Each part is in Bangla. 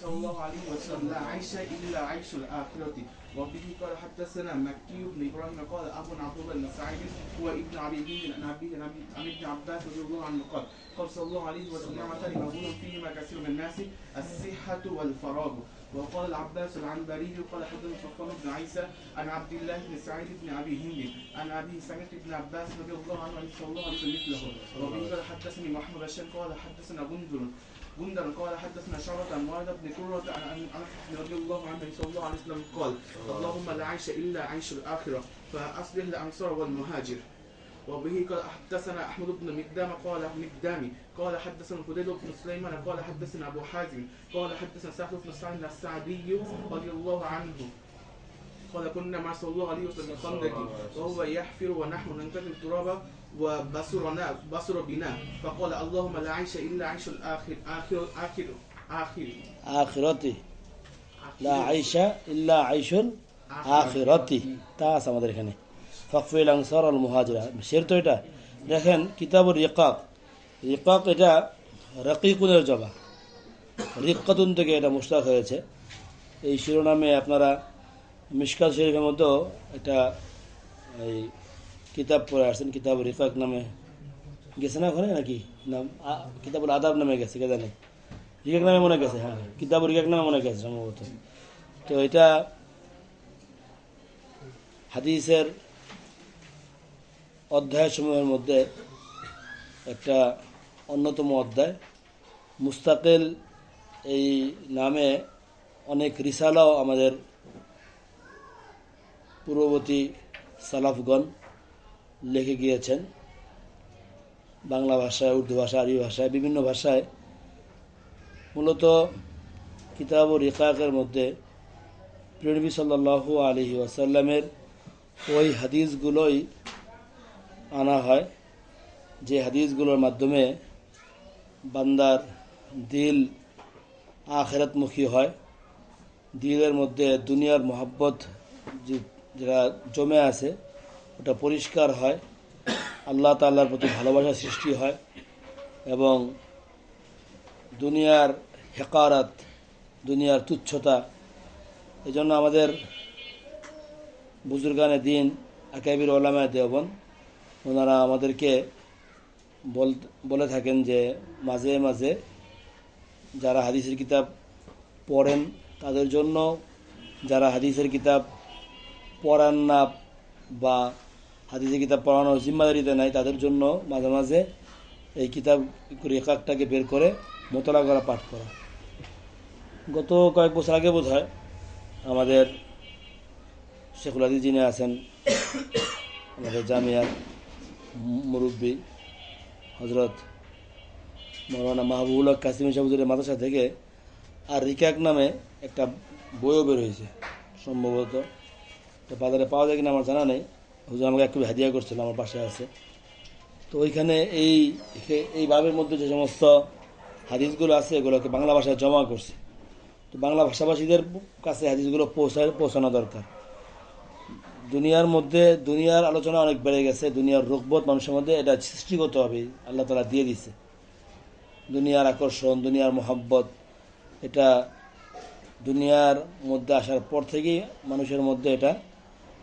صلى الله عليه وسلم لا عيش الا عيش الاخره. وبه قال حدثنا مكي بن ابراهيم قال ابو عبد الله بن سعيد هو ابن ابي هند عن ابن عباس رضي الله عنه قال قال صلى الله عليه وسلم نعمتان مغبون فيهما كثير من الناس الصحه والفراغ. وقال العباس العنبري قال حدثنا صفوان بن عيسى عن عبد الله بن سعيد بن ابي هند عن ابي سمعت بن عباس رضي الله عنه عن صلى الله عليه وسلم مثله. وبه قال حدثني محمد بن قال حدثنا بندر قال حدثنا شعبة عن معاذ بن كرة عن انس رضي الله عنه صلى الله عليه وسلم قال اللهم لا عيش الا عيش الاخره فاصلح الانصار والمهاجر. وبه قال حدثنا احمد بن مقدامي قال حدثنا خديج بن سليمان قال حدثنا ابو حازم قال حدثنا سهل بن سعد السعدي رضي الله عنه قال كنا مع صلى الله عليه وسلم خندق وهو يحفر ونحن ننتقل التراب وبصر بنا فقال اللهم لا عيش الا عيش আখিরাতি লা আইশা ইল্লা আইশুল আখিরাতি তা আছে আমাদের এখানে ফাকফিল আনসার আল মুহাজিরা শের তো এটা দেখেন কিতাবুর রিকাক এটা রাকিকুনের জবা রিক্কাতুন থেকে এটা মুশতাক হয়েছে। এই শিরোনামে আপনারা মিশকাত শরীফের মধ্যেও একটা এই কিতাব পড়ে আসছেন, কিতাবুর রিকাক নামে গেছে না ওখানে নাকি নাম কিতাবুল আদাব নামে গেছে কে জানে, রিকাক নামে মনে গেছে, হ্যাঁ কিতাবুর রিকাক নামে মনে গেছে সম্ভবত। তো এটা হাদিসের অধ্যায়সমূহের মধ্যে একটা অন্যতম অধ্যায়। মুস্তাকিল এই নামে অনেক রিসালাও আমাদের পূর্ববর্তী সালাফগণ লিখে গিয়েছেন, বাংলা ভাষায়, উর্দু ভাষা, আরবি ভাষায়, বিভিন্ন ভাষায়। মূলত কিতাব ও রিকাকের মধ্যে নবী সাল্লাল্লাহু আলাইহি ওয়াসাল্লামের ওই হাদিসগুলোই আনা হয় যে হাদিসগুলোর মাধ্যমে বান্দার দিল আখিরাতমুখী হয়, দিলের মধ্যে দুনিয়ার মহব্বত যেটা জমে আছে ওটা পরিষ্কার হয়, আল্লাহ তাআলার প্রতি ভালোবাসা সৃষ্টি হয় এবং দুনিয়ার হেকারাত, দুনিয়ার তুচ্ছতা। এই জন্য আমাদের বুজুর্গানে দিন আকাবির ওলামায়ে দেওবন্দ ওনারা আমাদেরকে বলে থাকেন যে মাঝে মাঝে যারা হাদিসের কিতাব পড়েন তাদের জন্য, যারা হাদিসের কিতাব পড়ান না বা হাদিসের কিতাব পড়ানোর জিম্মাদারিতে নাই তাদের জন্য মাঝে মাঝে এই কিতাব রিকাকটাকে বের করে মোতলা করা, পাঠ করা। গত কয়েক বছর আগে বোধ হয় আমাদের শেখুল হাদিস যিনি আছেন আমাদের জামিয়ার মুরব্বী হজরত মৌলানা মাহবুবুল হক কাসিমি সাহেবের মাদ্রাসা থেকে আর রিকাক নামে একটা বইও বের হয়েছে, সম্ভবত বাজারে পাওয়া যায় কিনা আমার জানা নেই। হুজুর আমাকে একটু হাদিয়া করছিল, আমার পাশে আছে। তো ওইখানে এই বাবের মধ্যে যে সমস্ত হাদিসগুলো আছে এগুলোকে বাংলা ভাষায় জমা করছে। তো বাংলা ভাষাভাষীদের কাছে হাদিসগুলো পৌঁছানো দরকার। দুনিয়ার মধ্যে দুনিয়ার আলোচনা অনেক বেড়ে গেছে, দুনিয়ার রগবত মানুষের মধ্যে এটা সৃষ্টিগত হবে, আল্লাহ তাআলা দিয়ে দিছে। দুনিয়ার আকর্ষণ, দুনিয়ার মহব্বত, এটা দুনিয়ার মধ্যে আসার পর থেকেই মানুষের মধ্যে এটা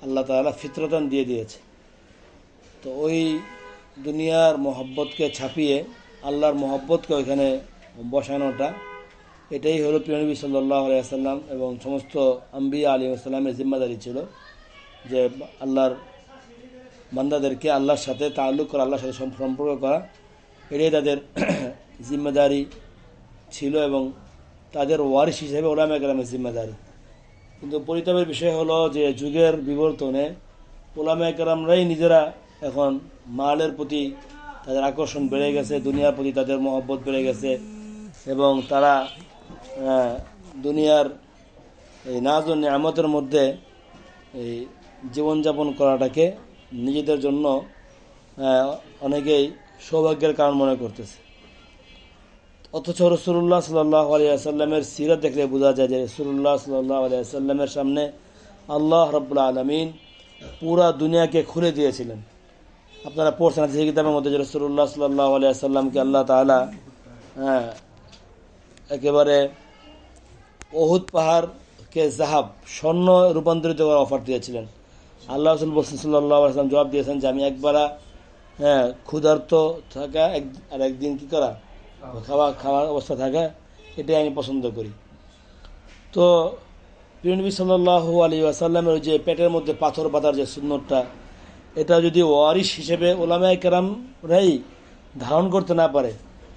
আল্লাহ তাআলা ফিতরতান দিয়ে দিয়েছে। তো ওই দুনিয়ার মহব্বতকে ছাপিয়ে আল্লাহর মহব্বতকে ওইখানে বসানোটা, এটাই হলো প্রিয় নবী সাল্লাল্লাহু আলাইহি ওয়াসাল্লাম এবং সমস্ত আম্বিয়া আলাইহিস সালামের জিম্মাদারি ছিল যে আল্লাহর বান্দাদেরকে আল্লাহর সাথে তাআল্লুক করা, আল্লাহর সাথে সম্পর্ক করা, এটাই তাদের জিম্মাদারি ছিল এবং তাদের ওয়ারিস হিসেবে উলামায়ে কেরামের জিম্মাদারি। কিন্তু পরিতাপের বিষয় হলো যে যুগের বিবর্তনে উলামায়ে কেরামরাই নিজেরা এখন মালের প্রতি তাদের আকর্ষণ বেড়ে গেছে, দুনিয়ার প্রতি তাদের মহব্বত বেড়ে গেছে এবং তারা দুনিয়ার এই নাজ ও নিয়ামতের মধ্যে এই জীবনযাপন করাটাকে নিজেদের জন্য অনেকেই সৌভাগ্যের কারণ মনে করতেছে। অথচ রাসূলুল্লাহ সাল্লাল্লাহু আলাইহি ওয়াসাল্লামের সিরাত দেখলে বোঝা যায় যে রাসূলুল্লাহ সাল্লাল্লাহু আলাইহি ওয়াসাল্লামের সামনে আল্লাহ রাব্বুল আলামিন পুরা দুনিয়াকে খুলে দিয়েছিলেন। আপনারা পড়ছেন হাদিসের কিতাবের মধ্যে যে রাসূলুল্লাহ সাল্লাল্লাহু আলাইহি ওয়াসাল্লামকে আল্লাহ তাআলা একেবারে ওহুদ পাহাড়কে জাহাব স্বর্ণ রূপান্তরিত করার অফার দিয়েছিলেন। আল্লাহ রাসূল বলছেন সাল্লাল্লাহু আলাইহি ওয়াসাল্লাম জবাব দিয়েছেন যে আমি একবেলা ক্ষুধার্ত থাকা আর একদিন কি করা খাওয়ার অবস্থা থাকা, এটাই আমি পছন্দ করি। তো প্রিয় নবী সাল্লাল্লাহু আলাইহি ওয়াসাল্লামের ওই যে পেটের মধ্যে পাথর বাঁধার যে সুন্নতটা, এটা যদি ওয়ারিশ হিসেবে উলামায়ে কেরামরাই ধারণ করতে না পারে,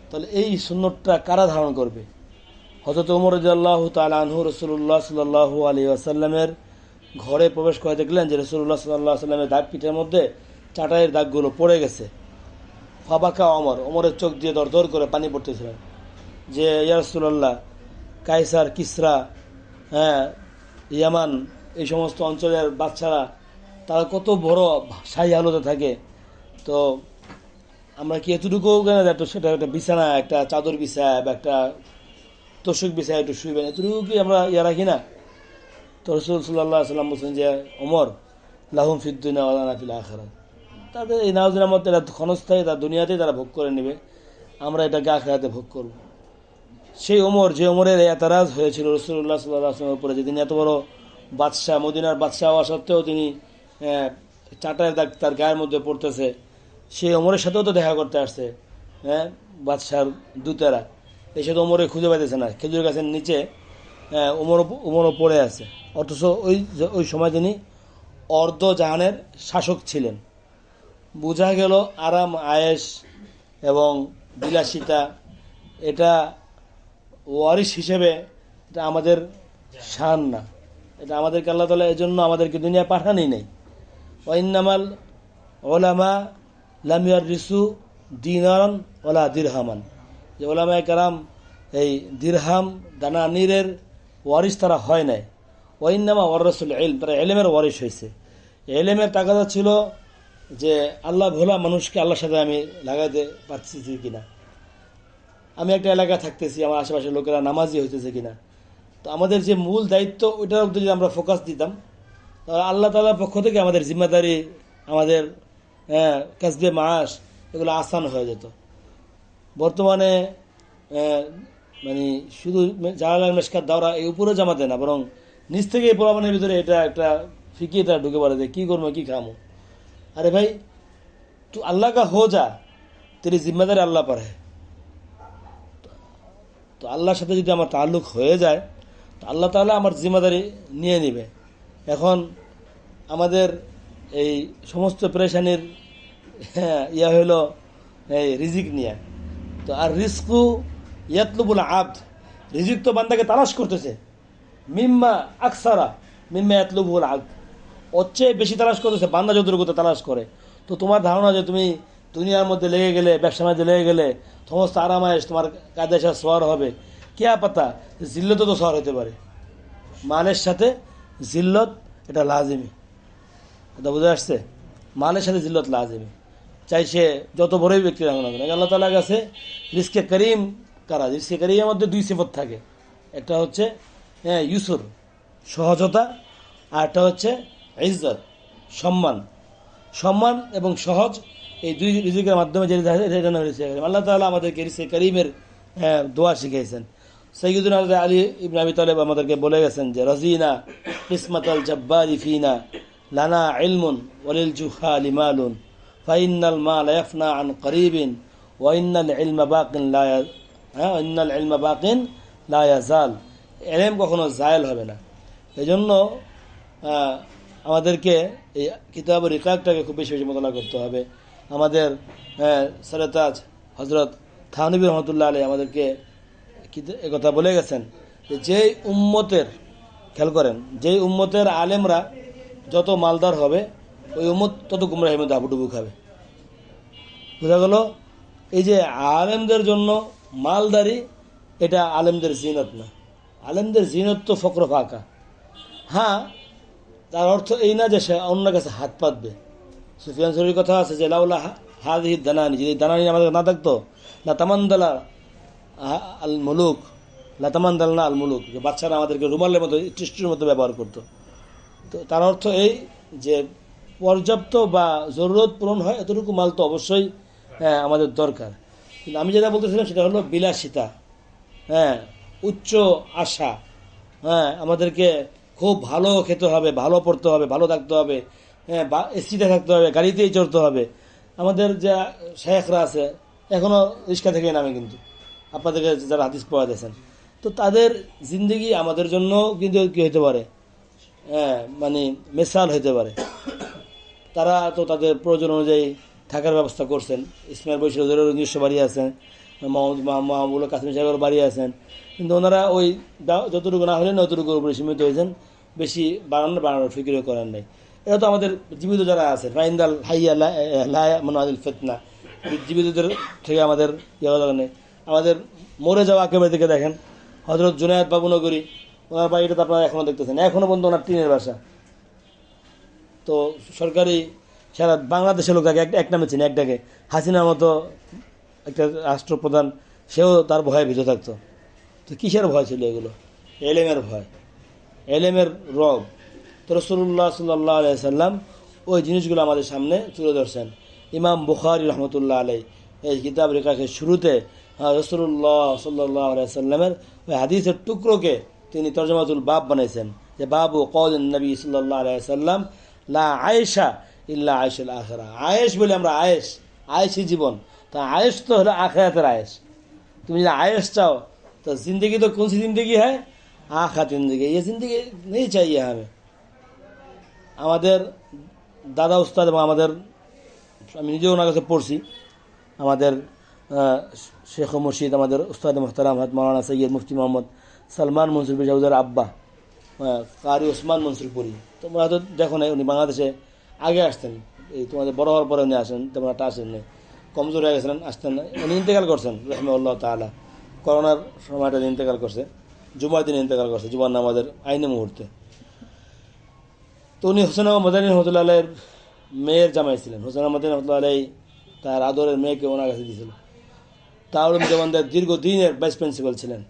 তাহলে এই সুন্নতটা কারা ধারণ করবে? হযরত ওমর রাদিয়াল্লাহু তাআলা আনহু রাসূলুল্লাহ সাল্লাল্লাহু আলাইহি ওয়াসাল্লামের ঘরে প্রবেশ করে দেখলেন যে রাসূলুল্লাহ সাল্লাল্লাহু আলাইহি ওয়াসাল্লামের দাগ পিঠের মধ্যে চাটাইয়ের দাগগুলো পড়ে গেছে। ফাবাকা ওমরের চোখ দিয়ে দরদর করে পানি পড়তেছিলেন যে ইয়া রাসূলুল্লাহ, কায়সার, কিসরা, ইয়ামান, এই সমস্ত অঞ্চলের বাচ্চারা তারা কত বড় শাহী হালতে থাকে, তো আমরা কি এতটুকু সেটা একটা বিছানা, একটা চাদর বিছায় বা একটা তোষক বিছায় একটু শুইবেন, এতটুকু কি আমরা রাখি না? তো রাসূল সাল্লাল্লাহু আলাইহি ওয়াসাল্লাম বলছেন যে ওমর, লাহুম ফিদ দুনিয়া ওয়া লানা ফিল আখিরাহ, তাদের এই নাউজুল মত এরা ক্ষণস্থায়ী, তার দুনিয়াতেই তারা ভোগ করে নেবে, আমরা এটাকে আখিরাতে ভোগ করব। সেই ওমর, যে ওমরের এতরাজ হয়েছিল রাসূলুল্লাহ সাল্লাল্লাহু আলাইহি ওয়াসাল্লামের উপরে, যে তিনি এত বড় বাদশাহ, মদিনার বাদশাহ হওয়া সত্ত্বেও তিনি চাটায়ের দাগ তার গায়ের মধ্যে পড়তেছে, সেই ওমরের সাথেও তো দেখা করতে আসছে বাদশার দূতেরা, এই সাথে ওমরে খুঁজে পাইতেছে না, খেজুর গাছের নিচে ওমরও পড়ে আছে। অথচ ওই সময় তিনি অর্ধ জাহানের শাসক ছিলেন। বোঝা গেল আরাম আয়েশ এবং বিলাসিতা এটা ওয়ারিশ হিসেবে এটা আমাদের শান না, এটা আমাদেরকে আল্লাহ তাআলা এই জন্য আমাদেরকে দুনিয়া পাঠানোই নাই। ওয়াইন্নামাল ওলামা লাম ইয়াররিসু দিনারান ওয়ালা দিরহামান, যে ওলামায়ে কেরাম এই দিরহাম দানানিরের ওয়ারিশ তারা হয় নাই। ওয়াইন্নামা ওয়ারাসুল ইলম, তারা ইলমের ওয়ারিশ হয়েছে। ইলমের তাগাদা ছিল যে আল্লাহ ভোলা মানুষকে আল্লাহর সাথে আমি লাগাইতে পারছি কিনা, আমি একটা এলাকায় থাকতেছি, আমার আশেপাশের লোকেরা নামাজি হইতেছে কিনা। তো আমাদের যে মূল দায়িত্ব ওইটার উপর যদি আমরা ফোকাস দিতাম, তাহলে আল্লাহ তাআলার পক্ষ থেকে আমাদের জিম্মাদারি, আমাদের কাসবে মাস, এগুলো আসান হয়ে যেত। বর্তমানে মানে শুধু জালালাল মেশকাত দাওরা এই উপরে জামাতে না, বরং নিজ থেকে এই পোলাপানের ভিতরে এটা একটা ফিকিয়ে তারা ঢুকে পড়ে যে কী করবো, কী খামো। अरे भाई तू अल्लाह का हो जा, तेरी जिम्मेदारी अल्लाह पर है। তো আল্লাহর সাথে যদি আমার তাল্লুক হয়ে যায়, তো আল্লাহ তাআলা আমার জিম্মাদারি নিয়ে নেবে। এখন আমাদের এই সমস্ত পেরেশানির ইয়া হইল এই রিজিক নিয়ে। তো আর রিজকু ইয়াতলুবুল আবদ, রিজিক তো বান্দাকে তালাশ করতেছে, মিম্মা আকসারা মিম্মা ইয়াতলুবুল আবদ, ওর চেয়ে বেশি তালাশ করতেছে বান্দা যতটুকু তালাশ করে। তো তোমার ধারণা যে তুমি দুনিয়ার মধ্যে লেগে গেলে, ব্যবসা বাণিজ্যে লেগে গেলে সমস্ত আরামায়েশ তোমার কাঁধে এসে সোয়ার হবে, কে পাতা, জিল্লতও তো সোয়ার হতে পারে। মালের সাথে জিল্লত এটা লাজিমি, এটা বুঝে আসছে? মালের সাথে জিল্লত লাজিমি, চাই সে যত বড়ই ব্যক্তি রাখো না কেন। আল্লাহ তাআলার কাছে রিজকে করিম কারা, রিজকে করিমের মধ্যে দুই সিফত থাকে, একটা হচ্ছে ইউসুর, সহজতা, আর একটা হচ্ছে ইজ্জত, সম্মান। সম্মান এবং সহজ, এই দুই রিজিকের মাধ্যমে যে আল্লাহ তাআলা আমাদেরকে রিজকে করিমের দোয়া শিখিয়েছেন। সাইয়্যিদুনা আলী ইবনে আবি তালেব আমাদেরকে বলে গেছেন যে রাজিনা কিসমাতাল জাব্বারি ফিনা লানা ইলমুন ওয়ালিল জুহালি মালুন ফাইন্নাল মাল ইয়াফনা আন করিবিন ওয়া ইন্নাল ইলমা বাকিন লা ইয়াজাল, ইলম কখনো জায়েল হবে না। এজন্য আমাদেরকে এই কিতাব রিকাকটাকে খুব বেশি বেশি মোতালা করতে হবে। আমাদের সরতাজ হজরত থানবী রহমতুল্লাহ আলাইহি আমাদেরকে একথা বলে গেছেন যে যেই উম্মতের, খেয়াল করেন, যেই উম্মতের আলেমরা যত মালদার হবে, ওই উম্মত তত গুমরাহির মধ্যে হাবুডুবু খাবে। বোঝা গেল? এই যে আলেমদের জন্য মালদারি, এটা আলেমদের জিনত না। আলেমদের জিনত তো ফকর ফাঁকা। হ্যাঁ, তার অর্থ এই না যে সে অন্য কাছে হাত পাতবে। সুফিয়ান সৌরির কথা আছে যে লাউলা হাদিহি দানানি, যদি দানানি আমাদের না থাকতো, লাতামান্দালা আল মুলুক, লাতামান্দালনা আল মুলুক, যে বাচ্চারা আমাদেরকে রুমালের মতো, টিস্টুর মতো ব্যবহার করতো। তো তার অর্থ এই যে পর্যাপ্ত বা জরুরত পূরণ হয় এতটুকু মাল তো অবশ্যই আমাদের দরকার। কিন্তু আমি যেটা বলতেছিলাম সেটা হলো বিলাসিতা, উচ্চ আশা, হ্যাঁ, আমাদেরকে খুব ভালো খেতে হবে, ভালো পড়তে হবে, ভালো থাকতে হবে, হ্যাঁ, এসিতে থাকতে হবে, গাড়িতেই চড়তে হবে। আমাদের যা শেখরা আছে এখনো রিক্সা থেকে নামে, কিন্তু আপনাদেরকে যারা হাদিস পড়া দিয়েছেন, তো তাদের জিন্দগি আমাদের জন্য কিন্তু কি হতে পারে, হ্যাঁ, মানে মেসাল হতে পারে। তারা তো তাদের প্রয়োজন অনুযায়ী থাকার ব্যবস্থা করছেন। ইসমাইল বৈশাখের নিজস্ব বাড়ি আছেন, মাহমুদুল কাসিম সাহেবের বাড়ি আছেন, কিন্তু ওনারা ওই যতটুকু না হলেন অতটুকুর উপরে সীমিত হয়েছেন, বেশি বাড়ানোর ফিকিরও করেন নাই। এটা তো আমাদের জীবিত যারা আছে, ফাইন্দাল হাইয়া মানাদিল ফিতনা, জীবিতদের থেকে আমাদের ইয়ে নেই। আমাদের মরে যাওয়া একেবারে দিকে দেখেন, হজরত জুনায়েদ বাবুনগরী, ওনার বাড়িটা তো আপনারা এখনও দেখতেছেন, এখনও পর্যন্ত ওনার টিনের বাসা। তো সরকারি সারা বাংলাদেশের লোক তাকে এক নামে চিনে, একটাকে হাসিনার মতো একটা রাষ্ট্রপ্রধান, সেও তার ভয়ে ভীত থাকতো। তো কিসের ভয় ছিল এগুলো? এলেমের ভয়, এলেমের রব। তো রাসূলুল্লাহ সাল্লাল্লাহু আলাইহি সাল্লাম ওই জিনিসগুলো আমাদের সামনে তুলে ধরছেন। ইমাম বুখারী রহমতুল্লাহ আলাইহি এই কিতাব লেখাকে শুরুতে রাসূলুল্লাহ সাল্লাল্লাহু আলাইহি সাল্লামের ওই হাদিসের টুকরোকে তিনি তরজমাতুল বাব বানাইছেন, যে বাবু কওলিন নবী সাল্লাল্লাহু আলাইহি সাল্লাম লা আয়েশা ইল্লা আয়েশুল আখিরা। আয়েশ বলে আমরা আয়েশই জীবন, তা আয়েশ তো হলো আখিরাতের আয়েশ। তুমি যদি আয়েশ চাও तो जिंदगी तो कौन सी जिंदगी है? आखिरत जिंदगी। ये जिंदगी नहीं चाहिए हमें। আমাদের দাদা উস্তাদ এবং আমাদের, আমি নিজেও ওনার কাছে পড়ছি, আমাদের শেখ মুর্শিদ, আমাদের উস্তাদ মোহতারাম হযরত মাওলানা সৈয়দ মুফতি মোহাম্মদ সালমান মনসুরপুরি সাহেবের আব্বা কারি ওসমান মনসুরপুরি। তোমরা হয়তো দেখো না, উনি বাংলাদেশে আগে আসতেন, এই তোমাদের বড় হওয়ার পরে উনি আসেন, তেমন একটা আসেন নাই, কমজোর হয়ে গেছিলেন, আসতেন না। উনি ইন্তেকাল করছেন রহমাহুল্লাহ তাআলা, করোনার সময়টা ইন্তেকাল করছে, জুমার দিন ইন্তেকাল করছে, জুমার নামাজের আইনে মুহূর্তে। তো উনি হোসেন আহমদ মাদানী রহমতুল্লাহ আলাইহির মেয়ের জামাই ছিলেন। হোসেন আহমদ মাদানী রহমতুল্লাহ আলাইহি তার আদরের মেয়েকে ওনার কাছে দিয়েছিল। তাওরুম দেওয়ানদের দীর্ঘদিনের ভাইস প্রিন্সিপাল ছিলেন।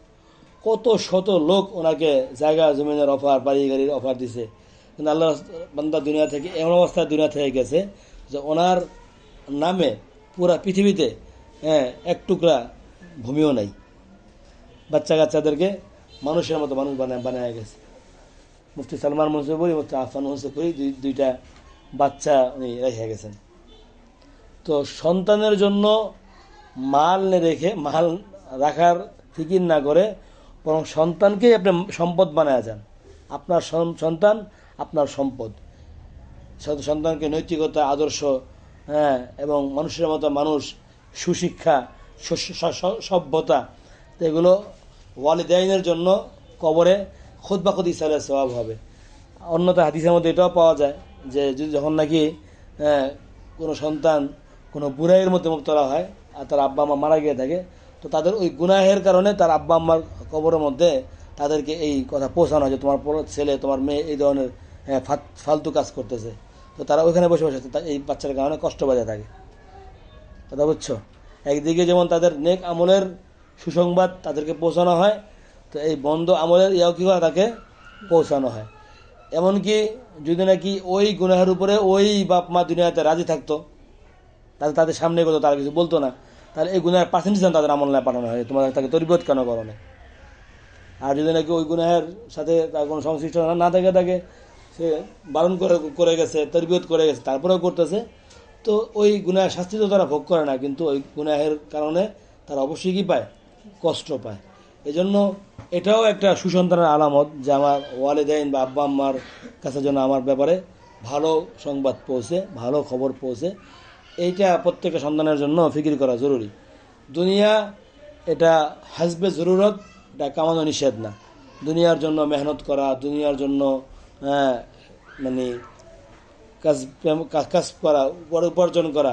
কত শত লোক ওনাকে জায়গা জমিনের অফার, বাড়ি গাড়ির অফার দিছে, কিন্তু আল্লাহ বান্দা দুনিয়া থেকে এমন অবস্থায় দুনিয়া থেকে গেছে যে ওনার নামে পুরা পৃথিবীতে এক টুকরা ভূমিও নাই। বাচ্চা কাচ্চাদেরকে মানুষের মতো মানুষ বানায় গেছে। মুফতি সালমান মনসুরপুরি, মুফতি আফফান মনসুরপুরি দুইটা বাচ্চা উনি রেখে গেছেন। তো সন্তানের জন্য মাল রাখার ফিকির না করে বরং সন্তানকেই আপনি সম্পদ বানায় যান। আপনার সন্তান আপনার সম্পদ। সন্তানকে নৈতিকতা, আদর্শ, এবং মানুষের মতো মানুষ, সুশিক্ষা, সভ্যতা, তো এগুলো ওয়ালিদাইনের জন্য কবরে খুতবা খুদ ইসালের সওয়াব হবে। অন্যথা হাদিসের মধ্যে এটাও পাওয়া যায় যে যখন নাকি কোনো সন্তান কোনো বুরাইয়ের মধ্যে মুবতলা হয় আর তার আব্বা আম্মা মারা গিয়ে থাকে, তো তাদের ওই গুনাহের কারণে তার আব্বা আম্মার কবরের মধ্যে তাদেরকে এই কথা পৌঁছানো হয় যে তোমার ছেলে, তোমার মেয়ে এই ধরনের ফালতু কাজ করতেছে। তো তারা ওইখানে বসে বসে এই বাচ্চার কারণে কষ্ট বাজে থাকে। কথা বুঝছো? একদিকে যেমন তাদের নেক আমলের সুসংবাদ তাদেরকে পৌঁছানো হয়, তো এই বন্ধ আমলের ইয়াও কি হয়, তাকে পৌঁছানো হয়। এমনকি যদি নাকি ওই গুনাহের উপরে ওই বাপ মা দুনিয়াতে রাজি থাকতো, তাদের সামনে করতো, তারা কিছু বলতো না, তাহলে এই গুনাহের পার্সেন্টেজ তাদের আমল না পাঠানো হয়, তোমার তাকে তরবিয়ত কেন করো না। আর যদি নাকি ওই গুনাহের সাথে তার কোনো সংশ্লিষ্ট না থাকে, সে বারণ করে গেছে, তরবিয়ত করে গেছে, তারপরেও করতেছে, তো ওই গুনাহের শাস্তি তো তারা ভোগ করে না, কিন্তু ওই গুনাহের কারণে তারা অবশ্যই কি পায়, কষ্ট পায়। এই জন্য এটাও একটা সুসন্তানের আলামত যে আমার ওয়ালিদাইন বা আব্বা আম্মার কাছে যেন আমার ব্যাপারে ভালো সংবাদ পৌঁছে, ভালো খবর পৌঁছে। এইটা প্রত্যেকটা সন্তানের জন্য ফিকির করা জরুরি। দুনিয়া এটা হাসবে জরুরত, এটা কামানো নিষেধ না। দুনিয়ার জন্য মেহনত করা, দুনিয়ার জন্য মানে কাজ করা, উপার্জন করা,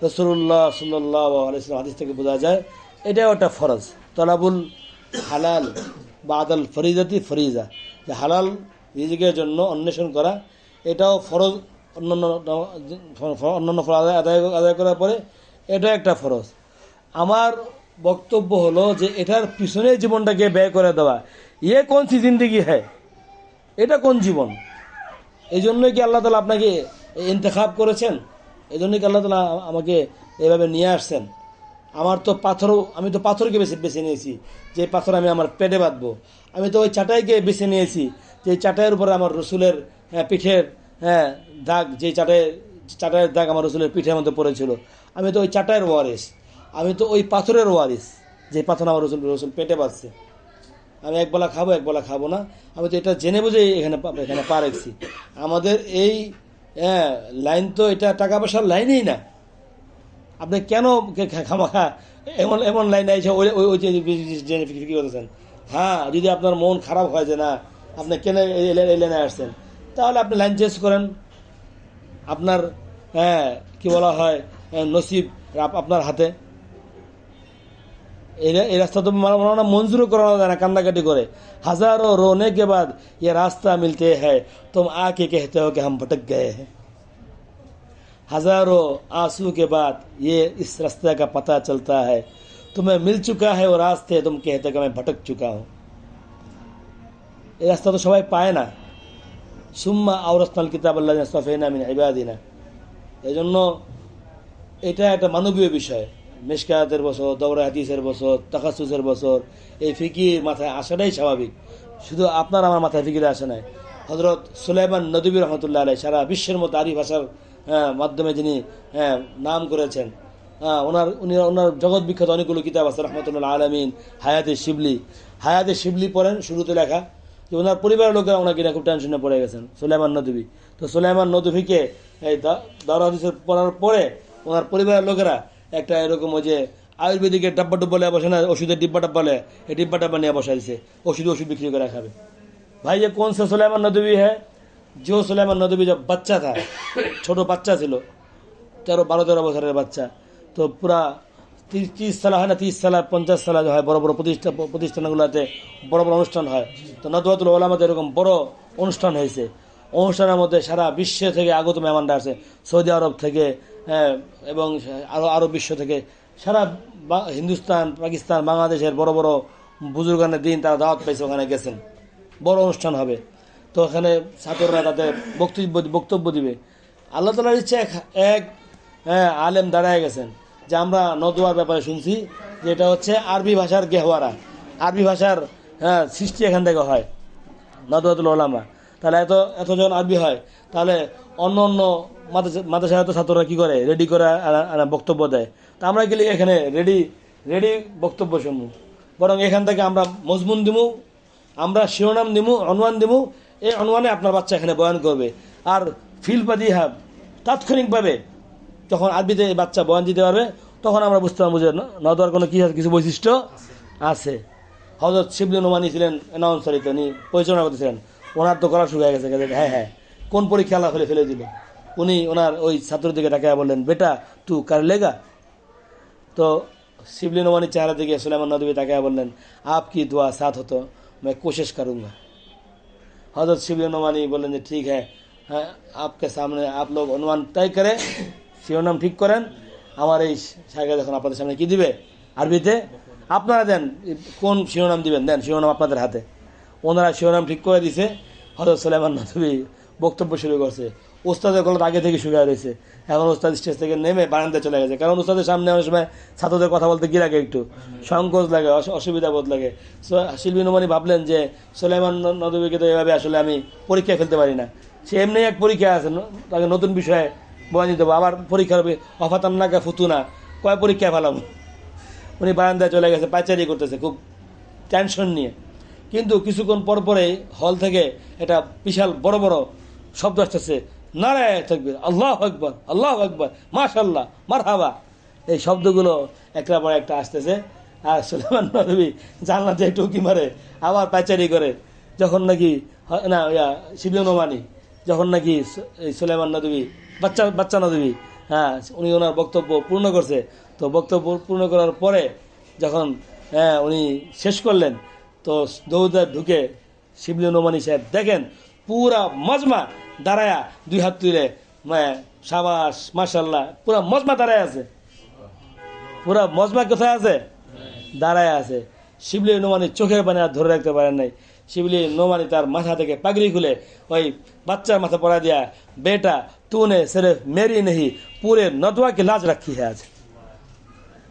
রাসূলুল্লাহ সাল্লাল্লাহু আলাইহি ওয়াসাল্লাম হাদিস থেকে বোঝা যায় এটাও একটা ফরজ। তলাবুল হালাল বাদাল ফরিজাতি ফরিজা, যে হালাল রিজিকের জন্য অন্বেষণ করা এটাও ফরজ। অন্যান্য আদায় করার পরে এটা একটা ফরজ। আমার বক্তব্য হলো যে এটার পিছনে জীবনটাকে ব্যয় করে দেওয়া, ইয়ে কোন সি জিন্দগি হ্যায়, এটা কোন জীবন? এই জন্যই কি আল্লাহ তাআলা আপনাকে ইন্তেখাব করেছেন? এই জন্যই কি আল্লাহ তাআলা আমাকে এভাবে নিয়ে আসছেন? আমার তো আমি তো পাথরকে বেছে নিয়েছি, যে পাথর আমি আমার পেটে বাঁধবো। আমি তো ওই চাটাইকে বেছে নিয়েছি, যে চাটাইয়ের উপরে আমার রসুলের পিঠের দাগ, যে চাটাইয়ের দাগ আমার রসুলের পিঠের মধ্যে পড়েছিল। আমি তো ওই চাটাইয়ের ওয়ারিস, আমি তো ওই পাথরের ওয়ারিস, যে পাথর আমার রসুল পেটে বাঁধছে। আমি একবেলা খাবো, একবেলা খাবো না। আমি তো এটা জেনে বুঝে এখানে পা রেখেছি। আমাদের এই লাইন তো এটা টাকা পয়সার লাইনই না। আপনি কেন খামাখা এমন লাইন আছে ওই জেনে ফিক্রি করেছেন? হ্যাঁ, যদি আপনার মন খারাপ হয় যে না আপনি কেন এই লাইনে আসছেন, তাহলে আপনি লাইন চেঞ্জ করেন। আপনার কি বলা হয়, নসিব আপনার হাতে। এই রাস্তা তো মানা মঞ্জুরও করানো যায় না কান্নাকাটি করে। হাজারো रोने के बाद ये रास्ता मिलते हैं, तुम आके कहते हो कि हम भटक गए हैं। हजारों आंसू के बाद ये इस रास्ते का पता चलता है, तुम्हें मिल चुका है वो रास्ते, तुम कहते कि मैं भटक चुका हूँ। এই রাস্তা তো সবাই পায় না। সুম্মা আওরাসনাল কিতাব আল্লাযিনা ইসতাফাইনা মিন ইবাদিনা। এই জন্য এটা একটা মানবীয় বিষয়। মিশকাতের বছর, দৌরা হাদিসের বছর, তাকাসুসের বছর, এই ফিকির মাথায় আসাটাই স্বাভাবিক। শুধু আপনার আমার মাথায় ফিকিরে আসে নাই। হযরত সুলাইমান নদভী রহমতুল্লাহ আলাইহি সারা বিশ্বের মধ্যে আরবি ভাষার মাধ্যমে যিনি নাম করেছেন, ওনার জগৎ বিখ্যাত অনেকগুলো কিতাব আছে। রহমতুল্লাহ আলামিন, হায়াতে শিবলি পড়েন, শুরুতে লেখা যে ওনার পরিবারের লোকেরা ওনাকে খুব টেনশনে পড়ে গেছেন, সুলাইমান নদভী। তো সুলাইমান নদভীকে এই দৌরা হাদিসের পড়ার পরে ওনার পরিবারের লোকেরা একটা এরকম ওই যে আয়ুর্বেদিকের ডাব্বা ডুব্বা নিয়ে বসে না, ওষুধের ডিব্বা ডাব্বা এই ডিব্বা ডাব্বা নিয়ে বসা দিচ্ছে, ওষুধ বিক্রি করে খাবে। भाई ये कौन सा सुलेमान नदवी है? जो सुलेमान नदवी जब बच्चा था, ছোট বাচ্চা ছিল, 13-12 বছরের বাচ্চা, তো পুরা 30 সাল হয় না, 30 সাল 50 সাল হয়, বড় বড় প্রতিষ্ঠানগুলোতে বড় বড় অনুষ্ঠান হয়। তো নদওয়াতুল উলামাতে এরকম বড় অনুষ্ঠান হয়েছে। অনুষ্ঠানের মধ্যে সারা বিশ্ব থেকে আগত মেহমানরা আছে, সৌদি আরব থেকে এবং আরব বিশ্ব থেকে, সারা হিন্দুস্তান, পাকিস্তান, বাংলাদেশের বড় বড় বুজুর্গানের দিন তারা দাওয়াত পেয়েছে, ওখানে গেছেন। বড় অনুষ্ঠান হবে, তো ওখানে ছাত্ররা তাদের বক্তব্য দিবে। আল্লাহ তাআলার ইচ্ছা এক আলেম দাঁড়ায় গেছেন যে আমরা নদওয়ার ব্যাপারে শুনছি যে এটা হচ্ছে আরবি ভাষার গেহওয়ারা, আরবি ভাষার সৃষ্টি এখান থেকে হয়, নদওয়াতুল উলামা। তাহলে এতজন আরবি হয়, তাহলে অন্য অন্য মাদ্রাসায় ছাত্ররা কি করে, রেডি করে বক্তব্য দেয়। তা আমরা গেলে এখানে রেডি বক্তব্য শুনবো, বরং এখান থেকে আমরা মজমুন দিমু, আমরা শিরোনাম দিমু, অনওয়ান দিমু, এই অনওয়ানে আপনার বাচ্চা এখানে বয়ান করবে। আর ফিল পাদি তাৎক্ষণিকভাবে যখন আরবিতে এই বাচ্চা বয়ান দিতে পারবে, তখন আমরা বুঝতে পারবো যে নদওয়ার কোনো কিছু বৈশিষ্ট্য আছে। হযরত শিবলি নোমানি ছিলেন অ্যানাউন্সারিতে, উনি পরিচালনা করতেছিলেন। ওনার তো গলা শুকিয়ে গেছে, হ্যাঁ কোন পরীক্ষা আল্লাহ ফেলে দিল। উনি ওনার ওই ছাত্রের দিকে তাকায় বললেন, বেটা তু কার লেগা। তো শিবলি নোমানির চেহারা দিকে সুলাইমান নদভী তাকায় বললেন, आपकी दुआ साथ हो तो मैं कोशिश करूँगा। हज़रत शिबली নোমানি বললেন যে ঠিক হ্যাঁ, आपके सामने आप लोग অনুমান তয় করে, শিরোনাম ঠিক করেন। আমার এই শায়খা যখন আপনাদের সামনে কি দিবে আরবিতে, আপনারা দেন কোন শিরোনাম দিবেন, দেন শিরোনাম আপনাদের হাতে। ওনারা শিরোনাম ঠিক করে দিছে। হযরত সুলাইমান নদভী বক্তব্য শুরু করছে। ওস্তাদের গলা আগে থেকে শুকিয়ে রয়েছে। এখন ওস্তাদ স্টেজ থেকে নেমে বারান্দায় চলে গেছে, কারণ ওস্তাদের সামনে অনেক সময় ছাত্রদের কথা বলতে কি লাগে, একটু সংকোচ লাগে, অসুবিধা বোধ লাগে। শিবলি নোমানি ভাবলেন যে সুলাইমান নদভীকে তো এভাবে আসলে আমি পরীক্ষায় ফেলতে পারি না, সে এমনি এক পরীক্ষা আছে, তাকে নতুন বিষয়ে বয়ান দিতে হবে, আবার পরীক্ষার হবে অফাতান্নাকা ফুতুনা, কয় পরীক্ষায় ফেলাম। উনি বারান্দায় চলে গেছে, পায়চারি করতেছে খুব টেনশন নিয়ে। কিন্তু কিছুক্ষণ পরে হল থেকে এটা বিশাল বড় বড় শব্দ আসতেছে, নারায়ে তাকবীর, আল্লাহু আকবার, আল্লাহু আকবার, মাশাআল্লাহ, মারহাবা। এই শব্দগুলো একটার পর একটা আসতেছে। আর সুলাইমান নদভী জানলাতে একটু উঁকি মারে, আবার পায়চারি করে। যখন নাকি না শিবলি নোমানি যখন নাকি সুলাইমান নদভী বাচ্চা নদভী উনি ওনার বক্তব্য পূর্ণ করছে, তো বক্তব্য পূর্ণ করার পরে যখন উনি শেষ করলেন, তো দৌড়ে ঢুকে শিবলি নোমানি সাহেব দেখেন পুরা মজমা দাঁড়ায়া দুই হাত তুলে শাবাশ মাশাআল্লাহ, পুরা মজমা দাঁড়ায় আছে। পুরা মজমা কোথায় আছে? দাঁড়ায় আছে। শিবলি নোমানি চোখের পানি আর ধরে রাখতে পারেন নাই। শিবলি নোমানি তার মাথা থেকে পাগড়ি খুলে ওই বাচ্চার মাথা পড়া দিয়া, বেটা तूने सिर्फ मेरी नहीं पूरे नदवा की लाज रखी है आज।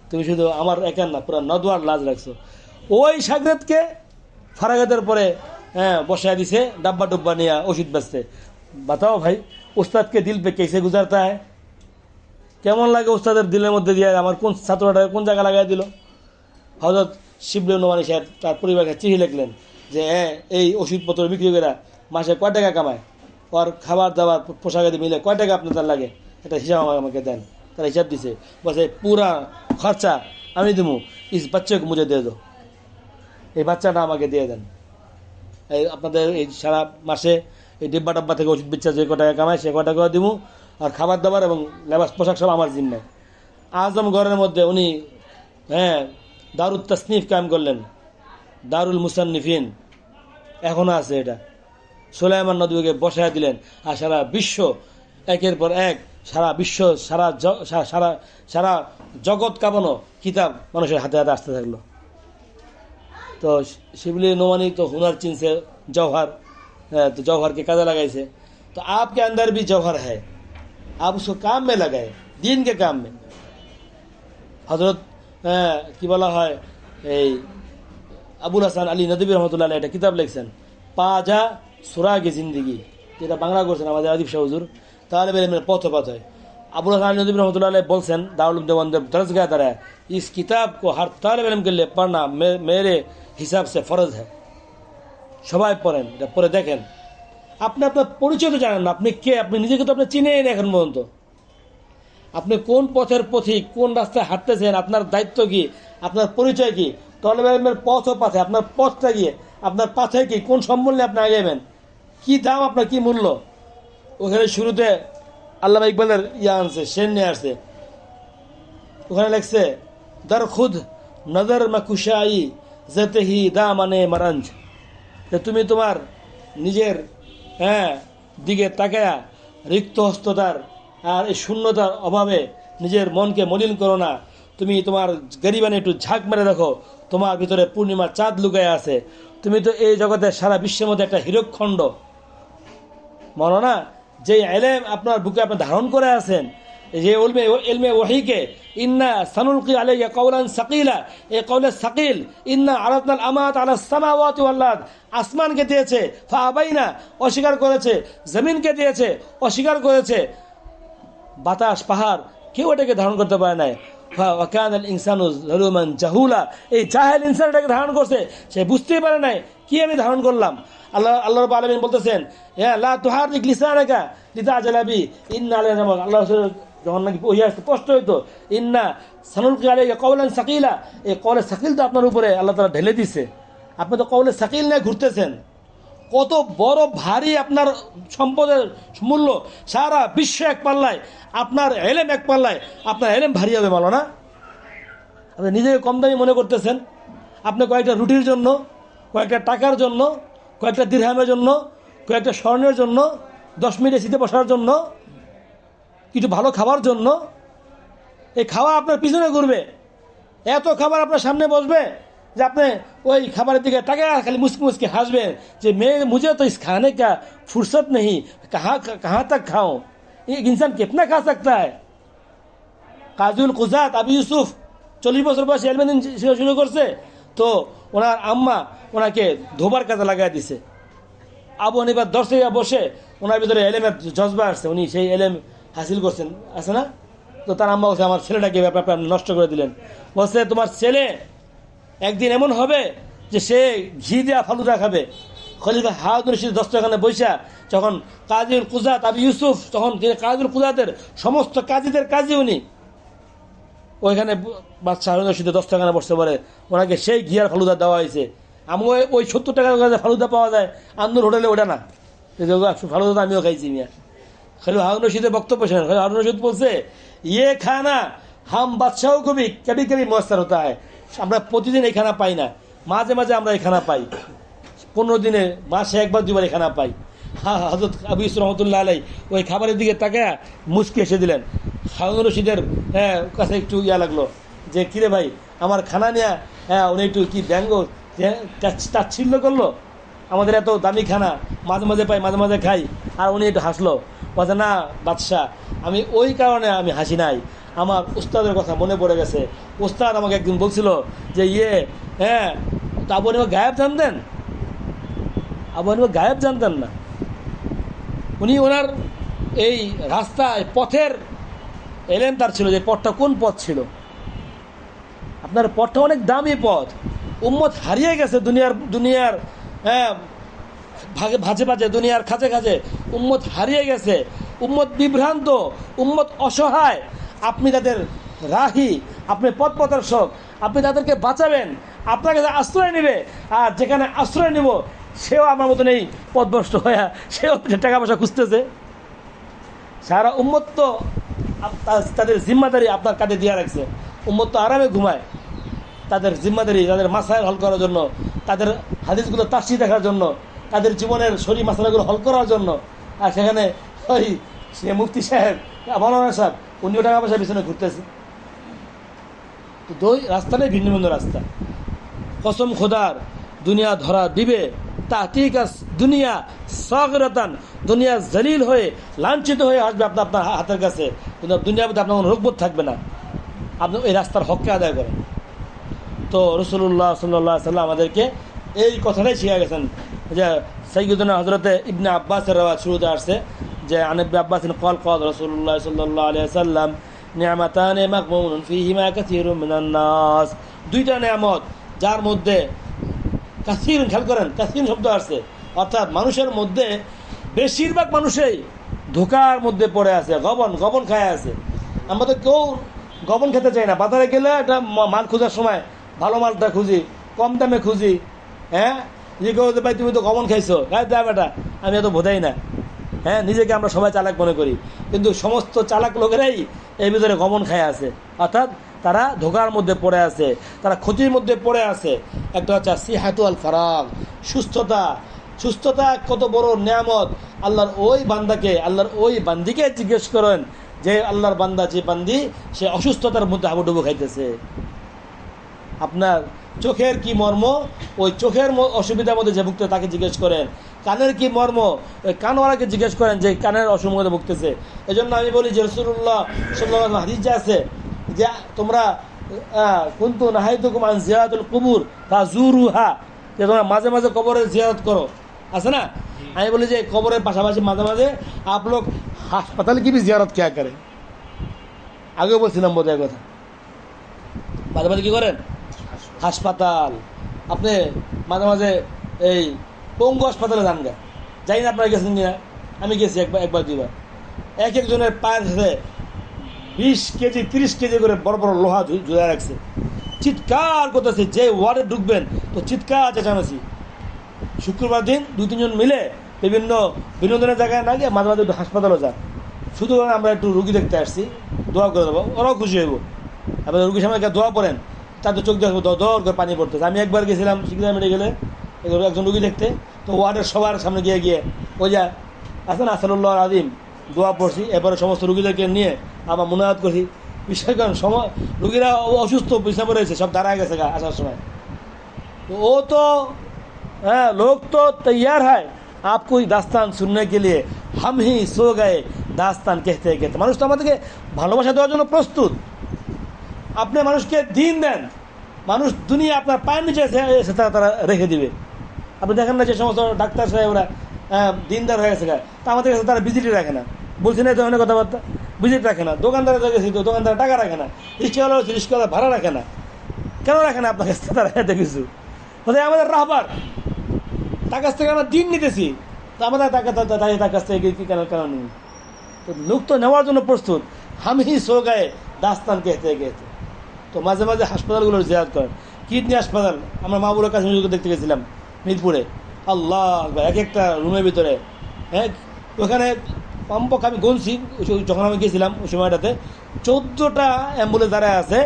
তুমি শুধু আমার একার না, পুরো নদওয়ার লাজ রাখছো। ওই সাগরেদকে ফারাগাতের পরে বসায় দিছে ডাব্বা ডুব্বা নিয়ে ওষুধ বেচতে। বাতাও ভাই, উস্তাদকে দিল পে কেসে গুজারতা হয়, কেমন লাগে উস্তাদের দিলের মধ্যে দিয়ে আমার কোন ছাত্রটা কোন জায়গা লাগাই দিল। হযরত শিবলি নোমানী সাহেব তার পরিবারকে চিঠি লিখলেন যে এই ওষুধপত্র বিক্রি করে মাসে কয় টাকা কামায়, ওর খাবার দাবার পোশাকাদি মিলে কয় টাকা আপনাদের লাগে, একটা হিসাব আমাকে দেন। তারা হিসাব দিছে, বলছে পুরা খরচা আমি দেবো, ইস বাচ্চাকে মুঝে দিয়ে দো, এই বাচ্চাটা আমাকে দিয়ে দেন। এই আপনাদের এই সারা মাসে এই ডিব্বা ডাব্বা থেকে ওষুধ বিচ্ছা যে ক টাকা কামায় সে ক টাকা দিব, আর খাবার দাবার এবং লেবাস পোশাক সব আমার জিম্মায়। আজমগড়ের মধ্যে উনি দারুত তাসনিফ কায়েম করলেন, দারুল মুসান্নিফিন এখনো আছে এটা। সুলাইমান নদীকে বসায় দিলেন, আর সারা বিশ্ব একের পর এক সারা বিশ্ব সারা সারা সারা জগৎ কাঁপানো কিতাব মানুষের হাতে হাতে আসতে থাকলো। তো শিবলি নোমাनी तो हुनर चिन्ह से जौहर, तो जौहर के काजा लगाई से। तो आपके अंदर भी जौहर है, आप उसको काम में लगाए, दीन के काम में। हजरत কি বলা হয় এই আবুল হাসান আলী নদভী রহমতুল্লাহ আলাইহি একটা কিতাব লিখছেন পাজা সুরাগে জিন্দেগি, যেটা বাংলা করছেন আমাদের আদিব শাহ হুজুর, তালেবে ইলমের পথ হয়। अबुल हसन अली नदवी रहमतुल्लाह अलैह बोलছেন दारुल उलूम देवबंद दरसगाह द्वारा, इस किताब को हर तालिब इल्म के लिए पढ़ना मेरे हिसाब से फर्ज है। সবাই পড়েন, এটা পড়ে দেখেন। আপনি আপনার পরিচয় তো জানেন না, আপনি কে, আপনি নিজেকে তো আপনি চিনেই না এখন পর্যন্ত। আপনি কোন পথের পথিক, কোন রাস্তায় হাঁটতেছেন, আপনার দায়িত্ব কি, আপনার পরিচয় কি, তালেবে ইলমের পথ ও পাথে আপনার পথটা কি, আপনার পাথে কি, কোন সম্বন্ধে আপনি আগাবেন, কি দাম আপনার, কি মূল্য। ওখানে শুরুতে আল্লামা ইকবালের আনছে, শেন নিয়ে আসছে, ওখানে লেখছে দর খুদ নজর মকুশাই যেতে হি দামানে মারাঞ্জ, যে তুমি তোমার নিজের দিকে তাকায়া রিক্ত হস্ততার আর এই শূন্যতার অভাবে নিজের মনকে মলিন করো না। তুমি তোমার গরিবানে একটু ঝাঁক মেরে দেখো, তোমার ভিতরে পূর্ণিমার চাঁদ লুকায় আছে। তুমি তো এই জগতের সারা বিশ্বের মধ্যে একটা হীরকখণ্ড। মনে না যে ইলম আপনার বুকে আপনি ধারণ করে আছেন, যে ইলমে ওহীকে ইন্না সানুলকি আলাইকা কওলান সাকিলা, এই কওলে সাকিল ইন্না আরাদনাল আমাত আলা সামাওয়াতি ওয়াল আরদ, আসমানকে দিয়েছে ফাআবাইনা, অস্বীকার করেছে, জমিনকে দিয়েছে, অস্বীকার করেছে, বাতাস পাহাড় কেউ এটাকে ধারণ করতে পারে নাই। ওয়া কানাল ইনসানু যালুমান জাহুলা, এই জাহেল ইনসান এটাকে ধারণ করছে, সে বুঝতেই পারে নাই কি আমি ধারণ করলাম। আল্লাহ রাব্বুল আলামিন বলতেছেন লা তুহারিক লিসানাকা লিতাজালা বি ইন্না আলাইনা, আল্লাহ যখন নাকি ওই আসতে কষ্ট হইতো, ইন্না সানুলকি আলাইকা কওলান সাকিলা, এই কওলে সাকিল তো আপনার উপরে আল্লাহ তাআলা ঢেলে দিছে, আপনি তো কওলে সাকিল নিয়ে ঘুরতেছেন। কত বড় ভারী আপনার সম্পদের মূল্য, সারা বিশ্ব এক পাল্লায়, আপনার ইলম এক পাল্লায়, আপনার ইলম ভারী হবে বলো না। আপনি নিজেকে কম দামি মনে করতেছেন, আপনি কয়েকটা রুটির জন্য, কয়েকটা টাকার জন্য, কয়েকটা দিরহামের জন্য, কয়েকটা স্বর্ণের জন্য, 10 মিনিট এসিতে বসার জন্য, কিছু ভালো খাবার জন্য, এই খাওয়া আপনার পিছনে ঘুরবে, এত খাবার আপনার সামনে বসবে যে আপনি ওই খাবারের দিকে টাকা খালি মুস্কি মুস্কি হাসবেন যে मुझे तो इस खाने का फुर्सत नहीं, कहाँ तक खाऊं, एक इंसान कितना खा सकता है। কাজুল কুজাত আবু ইউসুফ 40 বছর বয়সে ইলম দিন শুরু করছে, তো ওনার আম্মা ওনাকে ধোবার কাজে লাগাই দিছে। আবু হানিফার দর্শে বসে ওনার ভিতরে ইলমের জজবা আসছে, উনি সেই ইলম হাসিল করছেন, আছে না। তো তার আম্মা বলছে আমার ছেলেটাকে ব্যাপার নষ্ট করে দিলেন। বলছে তোমার ছেলে একদিন এমন হবে যে সে ঘি দেওয়া ফালুদা খাবে। খলিফা হারুন রশিদ দস্তরখানে বৈশা যখন কাজীউল কুজাত আবু ইউসুফ, তখন কাজীউল কুজাতের সমস্ত কাজীদের কাজী উনি, ওইখানে বাদশাহ হারুন রশিদের দস্তরখানে বসতে পারে, ওনাকে সেই ঘি আর ফালুদা দেওয়া হয়েছে। আমি ওই 70 টাকার কাছে ফালুদা পাওয়া যায় আন্দুর হোটেলে, ওটা না, ফালুদা আমিও খাইছি মিয়া। খলিফা হারুন রশিদের বক্তব্য শোনেন, খলিফা হারুন রশিদ বলছে ইয়ে খানা হাম বাদশাহ কবি কবি কবি ময়সর হতা হয়, আমরা প্রতিদিন এই খানা পাই না, মাঝে মাঝে আমরা এই খানা পাই, 15 দিনে মাসে একবার দুবার এই খানা পাই। হযরত আবু ইউসুফ রহমতুল্লাহ আলাইহি ওই খাবারের দিকে তাকায় মুস্কি এসে দিলেন। হারুন রশিদের কাছে একটু লাগলো যে কিরে ভাই আমার খানা নিয়ে উনি একটু কি ব্যঙ্গ তাচ্ছিল্য করলো, আমাদের এত দামি খানা মাঝে মাঝে পাই, মাঝে মাঝে খাই, আর উনি একটু হাসলো, বলছে না বাদশাহ আমি ওই কারণে আমি হাসি নাই, আমার উস্তাদের কথা মনে পড়ে গেছে। উস্তাদ আমাকে একদিন বলছিল যে হ্যাঁ, তো আবু হানিফা গায়েব জানতেন? আবু হানিফা গায়েব জানতেন না। উনি ওনার এই রাস্তায় পথের এলেন তার ছিল, যে পথটা কোন পথ ছিল। আপনার পথটা অনেক দামি পথ, উম্মত হারিয়ে গেছে দুনিয়ার হ্যাঁ ভাজে ভাজে, দুনিয়ার খাঁচে খাঁচে উম্মত হারিয়ে গেছে, উম্মত বিভ্রান্ত, উম্মত অসহায়। আপনি তাদের রাহি, আপনি পথ প্রদর্শক, আপনি তাদেরকে বাঁচাবেন, আপনার কাছে আশ্রয় নেবে। আর যেখানে আশ্রয় নেব সেও আমার মতন এই পথভ্রষ্ট হয়ে সেও টাকা পয়সা খুঁজতেছে। সারা উম্মত তো তাদের জিম্মাদারি আপনার কাঁধে দিয়ে রাখছে। উম্মত তো আরামে ঘুমায়, তাদের জিম্মাদারি, তাদের মাসাইল হল করার জন্য, তাদের হাদিসগুলো তাফসীর দেখার জন্য, তাদের জীবনের শরী মাসালাগুলো হল করার জন্য। আর সেখানে ওই সে মুফতি সাহেব, মৌলানা সাহেব, উনিও টাকা পয়সা পিছনে ঘুরতেছে। তো দুই রাস্তাটাই ভিন্ন ভিন্ন রাস্তা। কসম খোদার, দুনিয়া ধরা দিবে, তাহতিকাস দুনিয়া সাগরাতান, দুনিয়া জলিল হয়ে লাঞ্ছিত হয়ে আসবে আপনার হাতের কাছে, কিন্তু দুনিয়ার মধ্যে আপনার কোনো রোগবোধ থাকবে না। আপনি ওই রাস্তার হককে আদায় করেন। তো রাসূলুল্লাহ সাল্লাল্লাহু আলাইহি ওয়াসাল্লাম আমাদেরকে এই কথাটাই শিখা গেছেন। যে সাইয়্যিদুনা হযরতে ইবনে আব্বাসের রাওয়াত শুরুতে আসছে যে আন ইবনে আব্বাস قال قال রাসূলুল্লাহ সাল্লাল্লাহু আলাইহি ওয়াসাল্লাম নি'মাতানে মাগমুনুন ফীহিমা কাসীরুম মিনান নাস, দুইটা নিয়ামত যার মধ্যে কাসীর, খেয়াল করেন কাসীর শব্দ আসছে, অর্থাৎ মানুষের মধ্যে বেশিরভাগ মানুষই ধোকার মধ্যে পড়ে আছে, গবন খায় আছে। আমরা তো কেউ গবন খেতে চাই না। বাজারে গেলে একটা মাল খোঁজার সময় ভালো মালটা খুঁজি, কম দামে খুঁজি। হ্যাঁ, যে কেউ ভাই তুমি তো গবন খাইছো, হ্যাঁ যা বেটা, আমি এত বোধাই না। হ্যাঁ, নিজেকে আমরা সবাই চালাক মনে করি, কিন্তু সমস্ত চালাক লোকেরাই এই ভিতরে গমন খায় আছে। অর্থাৎ তারা ধোকার মধ্যে পড়ে আছে, তারা ক্ষতির মধ্যে পড়ে আছে। একটা হচ্ছে সিহাতু আল ফারাগ, সুস্থতা কত বড় নিয়ামত। আল্লাহর ওই বান্দাকে, আল্লাহর ওই বান্দিকে জিজ্ঞেস করেন যে আল্লাহর বান্দা, যে বান্দি সে অসুস্থতার মধ্যে হাবুডুবু খাইতেছে। আপনার চোখের কি মর্ম, ওই চোখের অসুবিধার মধ্যে যে ভুগতে তাকে জিজ্ঞেস করেন। কানের কি মর্ম, ওই কানওয়ালাকে জিজ্ঞেস করেন যে কানের অসুবিধা ভুগতেছে। এই জন্য আমি বলি যে রাসূলুল্লাহ সাল্লাল্লাহু আলাইহি ওয়াসাল্লাম হাদিস যে আছে যে তোমরা কুনতু নাহাইতুকুম আন জিয়ারাতুল কুবুর ফাজুরুহা, যে তোমরা মাঝে মাঝে কবরের জিয়ারত করো, আছে না? আমি বলি যে কবরের পাশাপাশি মাঝে মাঝে আপ লোক হাসপাতাল কি জিয়ারত क्या করেন। আগেও বলছিলাম বোধহয় কথা, মাঝে মাঝে কি করেন হাসপাতাল। আপনি মাঝে মাঝে এই পঙ্গু হাসপাতালে যান গা, যাই না আপনারা গেছেন কিনা? আমি গেছি একবার দুইবার। এক একজনের পায়ের সাথে 20 কেজি 30 কেজি করে বড় বড় লোহা ঝুলে রাখছে, চিৎকার করতেছে। যে ওয়ার্ডে ঢুকবেন তো চিৎকার চেঁচামেচি। শুক্রবার দিন 2-3 জন মিলে বিভিন্ন বিনোদনের জায়গায় না গিয়ে মাঝে মাঝে একটু হাসপাতালও যান, শুধু আমরা একটু রুগী দেখতে আসছি, দোয়া করে দেবো, ওরাও খুশি হইব। এবার রুগীর সামনে দোয়া পড়েন, তার তো চোখ দিয়ে দর করে পানি পড়তেছে। আমি একবার গেছিলাম শিক্ষা মেডিকেলে একজন রুগী দেখতে, তো ওয়ার্ডের সবার সামনে গিয়ে ওই যা আছেন আসাদুল্লাহ আদিম দোয়া পড়ছি। এরপরে সমস্ত রুগীদেরকে নিয়ে আবার মুনাজাত করছি। বিশ্বাস করেন রুগীরা অসুস্থ পিছনে রয়েছে, সব দাঁড়ায় গেছে আসার সময়। তো ও তো হ্যাঁ, লোক তো তৈয়ার হয় আপকো দাস্তান শুননে কে লিয়ে, হাম হি সো গায়ে দাস্তান कहते कहते। মানুষ তো আমাদেরকে ভালোবাসা দেওয়ার জন্য প্রস্তুত। আপনি মানুষকে দিন দেন, মানুষ দুনিয়া আপনার পায়ের নিচে এসে তারা রেখে দিবে। আপনি দেখেন না যে সমস্ত ডাক্তার সাহেবরা দিনদার হয়ে গেছে, তা আমাদের কাছে তারা ভিজিটই রাখে না। বলছি না এই ধরনের কথাবার্তা, ভিজিট রাখে না। দোকানদারে গেছি তো দোকানদার টাকা রাখে না, রিক্সাওয়ালা হচ্ছে রিক্সাওয়ালা ভাড়া রাখে না। কেন রাখে না আপনার কাছে তারা? এত কিছু আমাদের রাহবার তার কাছ থেকে আমরা দিন নিতেছি, তো আমাদের তার কাছ থেকে কেন নিই? তো লোক তো নেওয়ার জন্য প্রস্তুত। হামি সো গায়ে দাস্তান कहते कहते। তো মাঝে মাঝে হাসপাতালগুলোর জিয়ারত করেন। কিডনি হাসপাতাল আমরা মাহবুবের কাছে দেখতে গেছিলাম মিরপুরে। আল্লাহ, এক একটা রুমের ভিতরে হ্যাঁ, ওখানে কমপক্ষে আমি গুনছি যখন আমি গেছিলাম ওই সময়টাতে 14টা অ্যাম্বুলেন্স দাঁড়ায় আছে,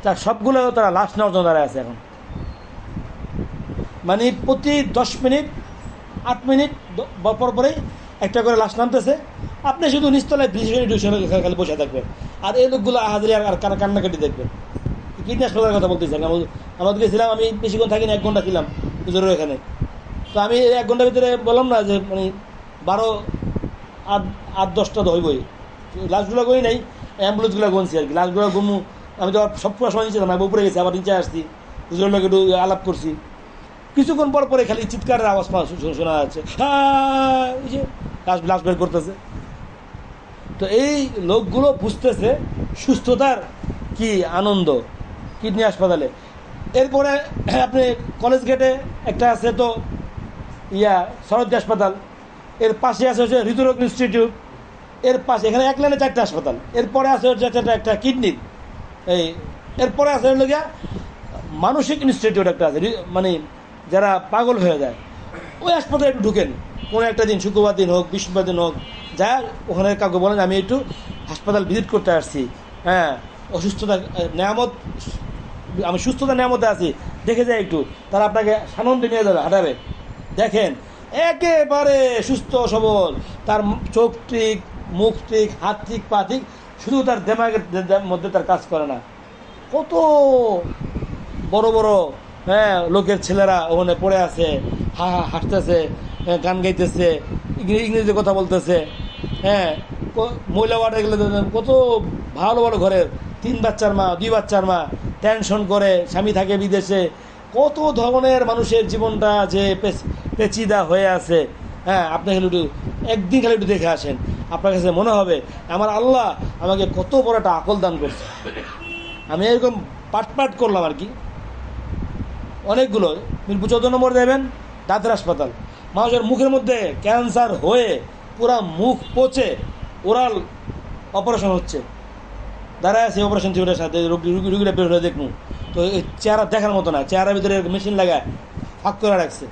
তার সবগুলো তারা লাশ নেওয়ার জন্য দাঁড়ায় আছে এখন। মানে প্রতি 10 মিনিট 8 মিনিট পর পরেই একটা করে লাশ নামতেছে। আপনি শুধু নিচতলায় খালি বসে থাকবেন, আর এই লোকগুলো হাজারি আর কান্নাকাটি দেখবেন। কিডনি হাসপাতালের কথা বলতেছি। আমাদের গেছিলাম, আমি বেশিক্ষণ থাকিনি, 1 ঘন্টা ছিলাম হুজুরের এখানে। তো আমি 1 ঘন্টার ভিতরে বললাম না যে মানে 12-8-10টা তো হইবই, লাশগুলো করি নাই। অ্যাম্বুলেন্সগুলো গুনছি আর কি, লাশগুলো গুনমু। আমি তো সব সময় নিচে আমি উপরে গেছি, আবার নিচে আসছি, হুজুরের লোক একটু আলাপ করছি। কিছুক্ষণ পর পরে খালি চিৎকারের আওয়াজ শোনা যাচ্ছে, হ্যাঁ ওই যে লাশ বের করতেছে। তো এই লোকগুলো বুঝতেছে সুস্থতার কি আনন্দ কিডনি হাসপাতালে। এরপরে আপনি কলেজ গেটে একটা আছে তো সরোজ হাসপাতাল, এর পাশে আছে হচ্ছে হৃদরোগ ইনস্টিটিউট, এর পাশে এখানে এক লাইনে 4টা হাসপাতাল। এরপরে আছে হচ্ছে একটা কিডনির, এরপরে আছে হলো গিয়া মানসিক ইনস্টিটিউট একটা আছে, মানে যারা পাগল হয়ে যায় ওই হাসপাতালে একটু ঢুকেন কোনো একটা দিন, শুক্রবার দিন হোক বৃহস্পতিবার দিন হোক, যা ওখানে কাউকে বলেন আমি একটু হাসপাতাল ভিজিট করতে আসছি, হ্যাঁ অসুস্থতা নেয়ামত, আমি সুস্থতা নেয়ামতে আছি, দেখে যায় একটু, তারা আপনাকে সানন্দে নিয়ে যাবে, হাঁটাবে। দেখেন একেবারে সুস্থ সবল, তার চোখ ঠিক, মুখ ঠিক, হাত ঠিক, পা ঠিক, শুধু তার দেমাগের মধ্যে তার কাজ করে না। কত বড় বড় লোকের ছেলেরা ওখানে পড়ে আছে, হাসতেছে, গান গাইতেছে, ইংরেজিতে কথা বলতেছে। মহিলা ওয়ার্ডে গেলে কত ভালো ভালো ঘরের 3 বাচ্চার মা, 2 বাচ্চার মা, টেনশন করে, স্বামী থাকে বিদেশে, কত ধরনের মানুষের জীবনটা যে পেচিদা হয়ে আছে। আপনি খালি একটু একদিন খালি একটু দেখে আসেন, আপনার কাছে মনে হবে আমার আল্লাহ আমাকে কত বড় একটা আকল দান করছে। আমি এরকম পাট করলাম আর কি অনেকগুলো। মিরপুর 14 নম্বর দেবেন দাঁতের হাসপাতাল, মানুষের মুখের মধ্যে ক্যান্সার হয়ে পুরা মুখ পচে ওরাল অপারেশন হচ্ছে, দাঁড়ায় আছে অপারেশন থিয়েটারের সাথে, রুগীরা বের হয়ে দেখুন। তো এই চেহারা দেখার মতো না, চেহারার ভিতরে মেশিন লাগায় ফাঁক করে রাখছে,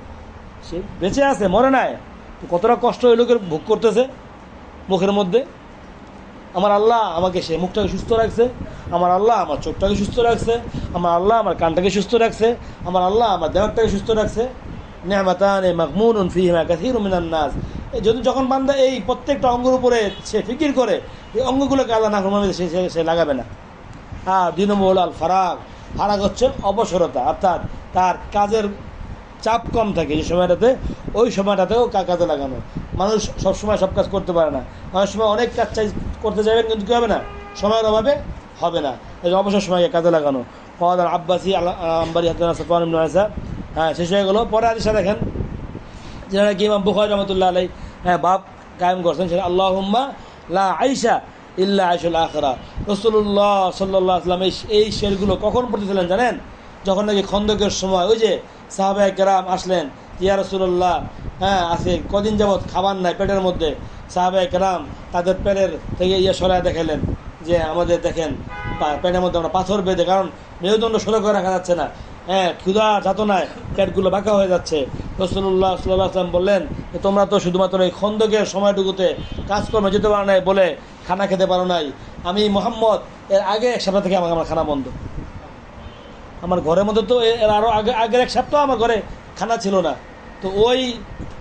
সে বেঁচে আছে, মরে নাই। তো কতটা কষ্ট ওই লোকের ভোগ করতেছে মুখের মধ্যে। আমার আল্লাহ আমাকে সে মুখটাকে সুস্থ রাখছে, আমার আল্লাহ আমার চোখটাকে সুস্থ রাখছে, আমার আল্লাহ আমার কানটাকে সুস্থ রাখছে, আমার আল্লাহ আমার দেহটাকে সুস্থ রাখছে। নিয়ামাতানে মাগমুনুন ফিহিমা কাসীরুম মিনান নাস। যদি যখন বান্দা এই প্রত্যেকটা অঙ্গের উপরে সে ফিকির করে, এই অঙ্গগুলোকে আল্লাহ নাফরমানি সে লাগাবে না। 2 নম্বর হল আল ফারাগ। ফারাগ হচ্ছে অবসরতা, অর্থাৎ তার কাজের চাপ কম থাকে যে সময়টাতে, ওই সময়টাতেও কাজে লাগানো। মানুষ সবসময় সব কাজ করতে পারে না, অনেক সময় অনেক কাজ করতে যাবেন কিন্তু কী হবে না, সময়ের অভাবে হবে না। এই অবসর সময়কে কাজে লাগানো। ফওয়াদ আব্বাসি আম্বারি হাসান সাফওয়ান ইবনে আয়েশা, শেষ হয়ে গেল। পরে হাদিসে দেখেন যেটা কি ইমাম বুখারী রাহমাতুল্লাহ আলাইহি বাব কায়েম করছেন, সেটা আল্লাহুম্মা লা আইশা ইল্লা আইশুল আখিরা। রাসূলুল্লাহ সাল্লাল্লাহু আলাইহি ওয়াসাল্লাম এই শেরগুলো কখন পড়তেছিলেন জানেন? যখন নাকি খন্দকের সময় ওই যে সাহাবায়ে কেরাম আসলেন, ইয়া রাসূলুল্লাহ আছে কদিন যাবৎ খাবার নাই পেটের মধ্যে। সাহাবায়ে কেরাম তাদের পেটের থেকে সরায় দেখালেন যে আমাদের দেখেন পেটের মধ্যে আমরা পাথর বেঁধে, কারণ মেরুদণ্ড সোজা করে রাখা যাচ্ছে না, ক্ষুধা যাতনায় পেটগুলো বাঁকা হয়ে যাচ্ছে। রাসূলুল্লাহ সাল্লাল্লাহু আলাইহি ওয়াসাল্লাম বললেন তোমরা তো শুধুমাত্র এই খন্দকের সময়টুকুতে কাজকর্মে যেতে পারো নাই বলে খানা খেতে পারো নাই, আমি মুহাম্মদ এর আগে 1 সপ্তাহ থেকে আমার খানা বন্ধ। আমার ঘরের মধ্যে তো এর আরও আগের 1 সপ্তাহ আমার ঘরে খানা ছিল না। তো ওই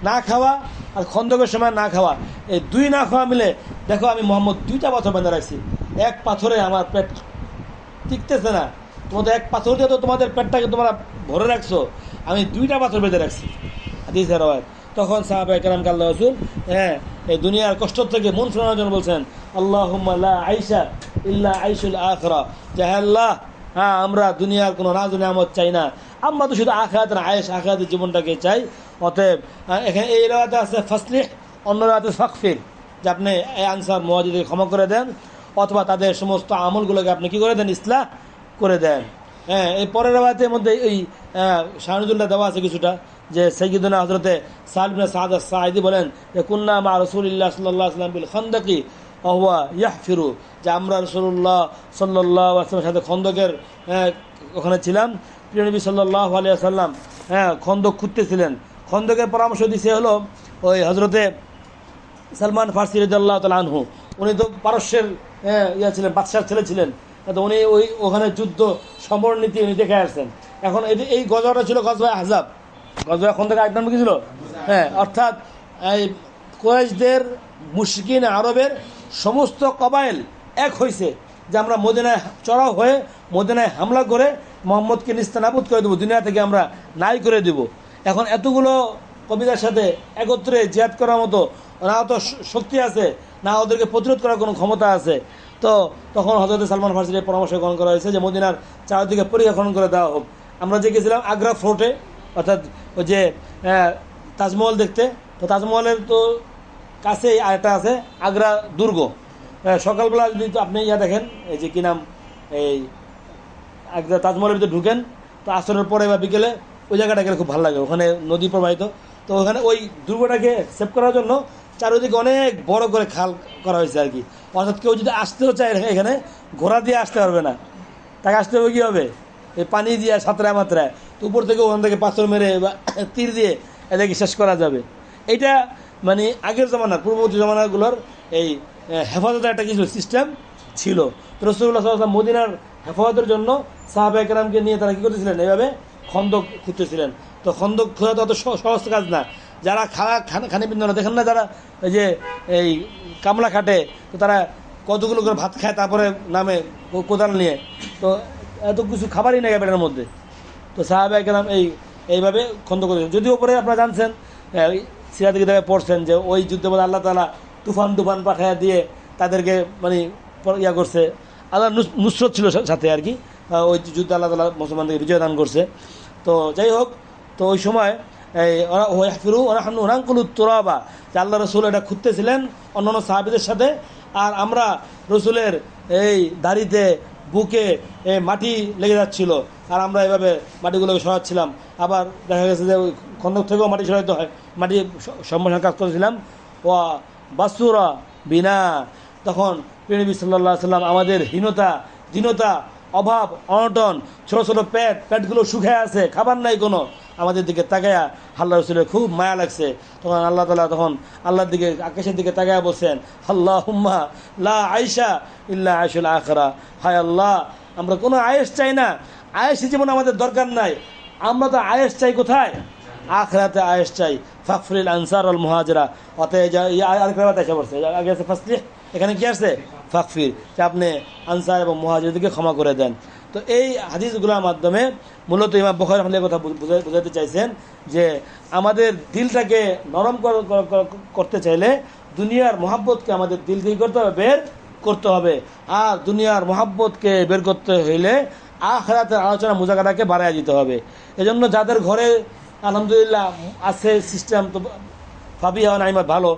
না খাওয়া আর খন্দকের সময় না খাওয়া, এই 2 না খাওয়া মিলে দেখো আমি মুহাম্মদ 2টা পাথর বেঁধে রাখছি। এক পাথরে আমার পেট টিকতেছে না, তোমাদের এক পাথর দিয়ে তো তোমাদের পেটটাকে তোমরা ভরে রাখছো, আমি 2টা পাথর বেঁধে রাখছি। হাদিসের রাওয়ায়াত। তখন সাহাবায়ে কেরামকে আল্লাহর রাসূল এই দুনিয়ার কষ্ট থেকে মন ফেরানোর জন্য বলছেন আল্লাহুম্মা লা আইশা ইল্লা আইশুল আখিরা, যে আল্লাহ আমরা দুনিয়ার কোনো রাজ নিয়ামত চাই না, আমরা তো শুধু আখিরাতের আয়েশ, আখিরাতের জীবনটাকে চাই। অতএব এখানে এই রাওয়ায়াতে আছে ফাসলিহ, অন্য রাওয়ায়াতে ফাগফির, যে আপনি এই আনসার মুহাজিরকে ক্ষমা করে দেন, অথবা তাদের সমস্ত আমলগুলোকে আপনি কি করে দেন, ইসলাহ করে দেন। এই পরের রাওয়ায়াতের মধ্যে এই শাহানুজুল্লাহ দেওয়া আছে কিছুটা, যে সাইয়্যিদুনা হযরতে সাহল ইবনে সাদ আস-সাঈদী বলেন যে কুন্না মা রাসূলিল্লাহ সাল্লাল্লাহু আলাইহি ওয়াসাল্লাম বিল খানদাকি ওয়া হুয়া ইয়াহফিরু, যে আমরা রাসূলুল্লাহ সাল্লাল্লাহু আলাইহি ওয়াসাল্লামের সাথে খন্দকের ওখানে ছিলাম। প্রিয় নবী সাল্লাল্লাহু আলাইহি ওয়াসাল্লাম খন্দক খুঁড়তেছিলেন। খন্দকের পরামর্শ দিছে হলো ওই হযরতে সালমান ফারসি রাদিয়াল্লাহু তাআলা আনহু, উনি তো পারস্যের ছিলেন, বাদশার ছেলে ছিলেন, তো উনি ওখানে যুদ্ধ সমর নীতি উনি দেখে আসছেন। এখন এই গজওয়াটা ছিল গজওয়া আহজাব, গজওয়া খন্দক এক নাম কি ছিল? অর্থাৎ এই কুরাইশদের, মুশরিকিন আরবের সমস্ত কবায়েল এক হয়েছে যে আমরা মদিনায় চড়াও হয়ে মদিনায় হামলা করে মুহাম্মদকে নিস্তানাবুদ করে দেবো, দুনিয়া থেকে আমরা নাই করে দেব। এখন এতগুলো কবিতার সাথে একত্রে জিহাদ করার মতো ওনার তো শক্তি আছে না ওদেরকে প্রতিরোধ করার কোনো ক্ষমতা আছে। তো তখন হযরত সালমান ফার্সির পরামর্শ গ্রহণ করা হয়েছে যে মদিনার চারদিকে পরিখা খনন করে দেওয়া হোক। আমরা যে গেছিলাম আগ্রা ফোর্টে, অর্থাৎ ওই যে তাজমহল দেখতে, তো তাজমহলের তো কাছেই আরেকটা আছে আগ্রা দুর্গ। সকালবেলা যদি তো আপনি দেখেন, এই যে কী নাম, এই আগ্রা তাজমহলের ভিতরে ঢুকেন, তো আসরের পরে বা বিকেলে ওই জায়গাটা গেলে খুব ভালো লাগে, ওখানে নদী প্রবাহিত। তো ওখানে ওই দুর্গটাকে সেভ করার জন্য চারিদিকে অনেক বড় করে খাল করা হয়েছে আর কি। অর্থাৎ কেউ যদি আসতেও চায় এখানে, ঘোড়া দিয়ে আসতে পারবে না, তাকে আসতে হবে কী হবে, এই পানি দিয়ে সাঁতরায় মাত্রায়, তো উপর থেকে ওখান থেকে পাথর মেরে বা তীর দিয়ে এদেরকে শেষ করা যাবে। এইটা মানে আগের জমানার, পূর্ববর্তী জমানাগুলোর এই হেফাজতের একটা কিছু সিস্টেম ছিল। তো রাসূলুল্লাহ সাল্লাল্লাহু আলাইহি ওয়াসাল্লাম মদিনার হেফাজতের জন্য সাহাবায়ে কেরামকে নিয়ে তারা কী করতেছিলেন, এইভাবে খন্দক খুঁজতেছিলেন। তো খন্দক খোঁজা তো অত সহজ কাজ না। যারা খানিপিন্ন না, দেখেন না যারা এই যে এই কামলা খাটে, তো তারা কতগুলো করে ভাত খায়, তারপরে নামে কোদাল নিয়ে, তো এত কিছু খাবারই নেই পেটের মধ্যে। তো সাহাবায়ে কেরাম এইভাবে খন্দক করতেছেন। যদিও পরে আপনারা জানছেন, সিরাতে কিতাবে পড়ছেন যে ওই যুদ্ধে বলে আল্লাহ তাআলা তুফান পাঠায় দিয়ে তাদেরকে মানে ইয়া করছে, আল্লাহ নুসরত ছিল সাথে আর কি। ওই যুদ্ধে আল্লাহ তাআলা মুসলমানদেরকে বিজয় দান করছে। তো যাই হোক, তো ওই সময় ফিরু ওরাঙ্কুলুত তুরাবা, যে আল্লাহ রসুল এটা খুঁজতেছিলেন অন্যান্য সাহাবীদের সাথে, আর আমরা রসুলের এই দাড়িতে বুকে মাটি লেগে যাচ্ছিল, আর আমরা এভাবে মাটিগুলোকে সরাচ্ছিলাম। আবার দেখা গেছে যে ওই খন্দক থেকেও মাটি সরাইতে হয়, মাটি সম্ভাষণ কাজ করেছিলাম। ওয়া বাসুরা বিনা, তখন প্রিয় নবী সাল্লাল্লাহু আলাইহি সাল্লাম আমাদের হীনতা, দীনতা, অভাব, অনটন, ছোটো ছোটো পেটগুলো শুকিয়ে আছে, খাবার নাই কোনো, আমাদের দিকে তাকায়া আল্লাহ রসুলের খুব মায়া লাগছে। তখন আল্লাহ তাআলা তখন আল্লাহর দিকে, আকাশের দিকে তাকায়া বলছেন, আল্লাহুম্মা লা আয়শা ইল্লা আয়শুল আখিরা, হায় আল্লাহ, আমরা কোনো আয়েশ চাই না, আয়েশি জীবন আমাদের দরকার নাই, আমরা তো আয়েশ চাই কোথায়, আখিরাতে আয়েশ চাই। ফাগফিরিল আনসার আল মুহাজিরা, অতএব আরেকটা এসে পড়ছে, আগে আছে ফাসলিহ, এখানে কি আসছে ফাগফির, যে আপনি আনসার এবং মুহাজিরদেরকে ক্ষমা করে দেন। তো এই হাদিসগুলোর মাধ্যমে মূলত ইমাম বুখারী রাহিমাহুল্লাহ কথা বোঝাতে চাইছেন যে আমাদের দিলটাকে নরম করতে চাইলে দুনিয়ার মহাব্বতকে আমাদের দিল থেকে করতে হবে, বের করতে হবে। আর দুনিয়ার মহাব্বতকে বের করতে হইলে আখিরাতের আলোচনা মুজাকারাকে বাড়ায় দিতে হবে। এজন্য যাদের ঘরে আলহামদুলিল্লাহ আছে সিস্টেম, তো ফাবিহা নাইমা ভালো।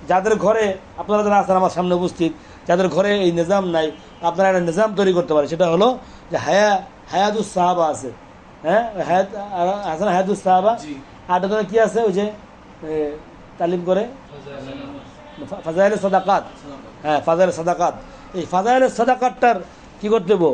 যাদের ঘরে আপনারা যারা আছেন আমার সামনে উপস্থিত, যাদের ঘরে এই নিজাম নাই, আপনারা একটা নিজাম তৈরি করতে পারে। সেটা হলো যে হায়াতুস সাহাবা আছে, হ্যাঁ আছে না হায়াতুস সাহাবা, আর ওখানে কি আছে ওই যে তালিম করে ফাজাইলে সাদাকাত, হ্যাঁ ফাজাইলে সাদাকাত, এই ফাজাইলে সাদাকাতটার কী করতে দেবো,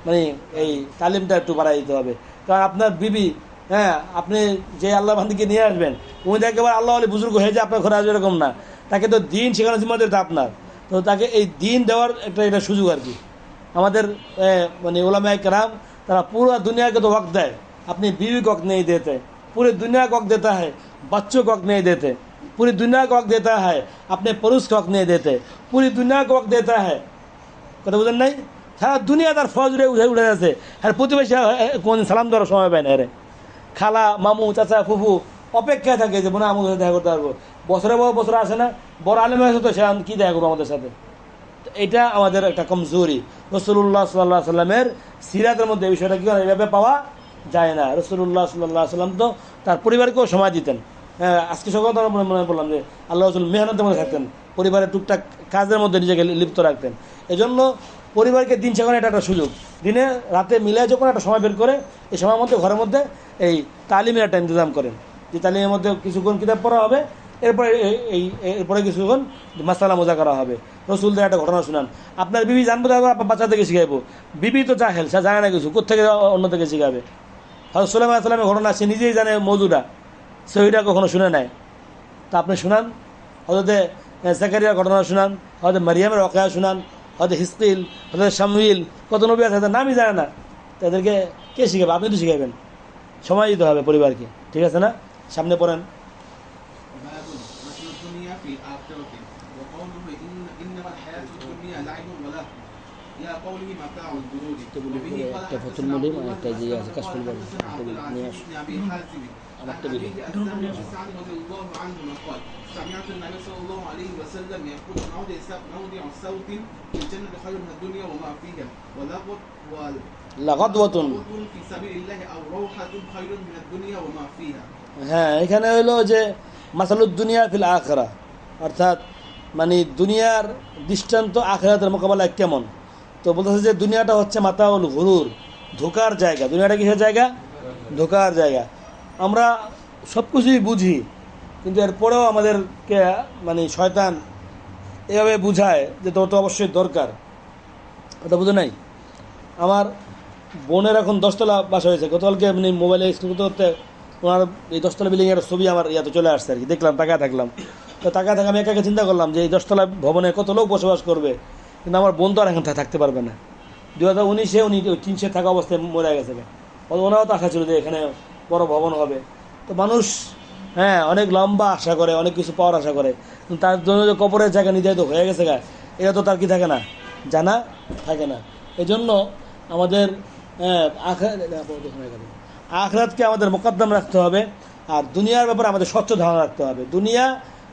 মানে এই তালিমটা একটু বাড়াই দিতে হবে। কারণ আপনার বিবি, হ্যাঁ আপনি যে আল্লাহ বান্দিকে নিয়ে আসবেন, উনি তো একেবারে আল্লাহ আলী বুজুর্গ হয়ে যে আপনার ঘরে আসবে এরকম না, তাকে তো দিন শেখানোর জিম্মাদারিটা আপনার। তো তাকে এই দিন দেওয়ার একটা সুযোগ আর কি। আমাদের মানে ওলামায়ে কেরাম তারা পুরো দুনিয়াকে তো वक्त দেয়, अपनी बीवी को वक्त नहीं देते, पूरी दुनिया को वक्त देता है, बच्चों को वक्त नहीं देते, पूरी दुनिया को वक्त देता है, अपने पड़ोस को वक्त नहीं देते, पूरी दुनिया को वक्त देता है। কথা বুঝেন নাই? সারা দুনিয়া তার ফজ উঠে আছে, আর প্রতিবেশী কোন সালাম দেওয়ার সময় পায় না। রে খালা, মামু, চাচা, ফুফু অপেক্ষায় থাকে যে বোনা আমাদের সাথে দেখা করতে পারবো, বছর আসে না, বড় আলেম হয়েছে তো সে কী দেখা করবো আমাদের সাথে। তো এটা আমাদের একটা কমজোরি। রাসূলুল্লাহ সাল্লাল্লাহু আলাইহি সাল্লামের সিরাতের মধ্যে এই বিষয়টা কি এভাবে পাওয়া যায় না। রাসূলুল্লাহ সাল্লাল্লাহু আলাইহি সাল্লাম তো তার পরিবারকেও সময় দিতেন। আজকে সকাল তো মনে বললাম যে আল্লাহ রাসূল মেহনতের মধ্যে থাকতেন, পরিবারের টুকটাক কাজের মধ্যে নিজেকে লিপ্ত রাখতেন। এজন্য পরিবারকে দিন শেখানো এটা একটা সুযোগ, দিনে রাতে মিলে যখন একটা সময় বের করে এই সময়ের মধ্যে ঘরের মধ্যে এই তালিমের একটা ইন্তজাম করেন, যে তালিমের মধ্যে কিছুক্ষণ কিতাব পড়া হবে, এরপরে কিছুক্ষণ মাসালা মোজা করা হবে। রসুলদের একটা ঘটনা শুনান, আপনার বিবি জানবো আপনার বাচ্চা থেকে শিখাইবো, বিবি তো জাহেল, সে জানে না কিছু, কোথেকে অন্য থেকে শিখাবে। হযরত সুলাইমান আলাইহিস সালামের ঘটনা সে নিজেই জানে মওজুটা, সে ওইটা কখনো শুনে নাই, তা আপনি শুনান। হযরত জাকারিয়ার ঘটনা শুনান, হযরত মারিয়ামের ওয়াকিয়া শুনান, হয়তো হিসকিল, হয়তো শামুইল, কত নবী আছে তাদের নামই জানে না, তাদেরকে কে শিখাবে? আপনি তো শিখাবেন, সময় দিতে হবে পরিবারকে, ঠিক আছে না? সামনে পড়েন। একটা ফতুল মলিম, একটা যে আছে কাশফুল বাড়ি নিয়ে আসুন। আমার عن টেবিলে أبيه السهل بن سعد رضي الله عنهما قال سمعت النبي صلى الله عليه وسلم يقول موضع صوت في الجنة خير من الدنيا وما فيها লাগাদওয়াতুন في سبيل الله أو روحة خير من الدنيا وما فيها. হ্যাঁ, এখানে হলো যে মাসালুদ দুনিয়া ফিল আখিরা, অর্থাৎ মানে দুনিয়ার দৃষ্টান্ত আখিরাতের মোকাবেলায় কেমন। তো বলতেছে যে দুনিয়াটা হচ্ছে মাতাউল গুরুর, ধোকার জায়গা। দুনিয়াটা কিসের জায়গা? ধোকার জায়গা। আমরা সব কিছুই বুঝি, কিন্তু এরপরেও আমাদেরকে মানে শয়তান এভাবে বুঝায় যে তোর তো অবশ্যই দরকার। কথা বুঝো নাই? আমার বোনের এখন 10তলা বাসা হয়েছে। গতকালকে মানে মোবাইলে স্ক্রিন করতে করতে ওনার এই 10তলা বিল্ডিংয়ের ছবি আমার ইয়াতে চলে আসছে আর কি, দেখলাম, তাকায় থাকলাম। তো তাকায় থাকা আমি একা চিন্তা করলাম যে এই 10তলা ভবনে কত লোক বসবাস করবে, কিন্তু আমার বোন তো আর এখন থাকতে পারবে না। 2019-এ উনি টিনশে থাকা অবস্থায় মরে গেছে। ওনারও তো আশা ছিল যে এখানে বড় ভবন হবে। তো মানুষ হ্যাঁ অনেক লম্বা আশা করে, অনেক কিছু পাওয়ার আশা করে, কিন্তু তার জন্য যে কবরের জায়গা নির্ধারিত হয়ে গেছে গা, এটা তো তার কি থাকে না, জানা থাকে না। এই জন্য আমাদের আখিরাতকে আমাদের মোকদ্দম রাখতে হবে, আর দুনিয়ার ব্যাপারে আমাদের স্বচ্ছ ধারণা রাখতে হবে। দুনিয়া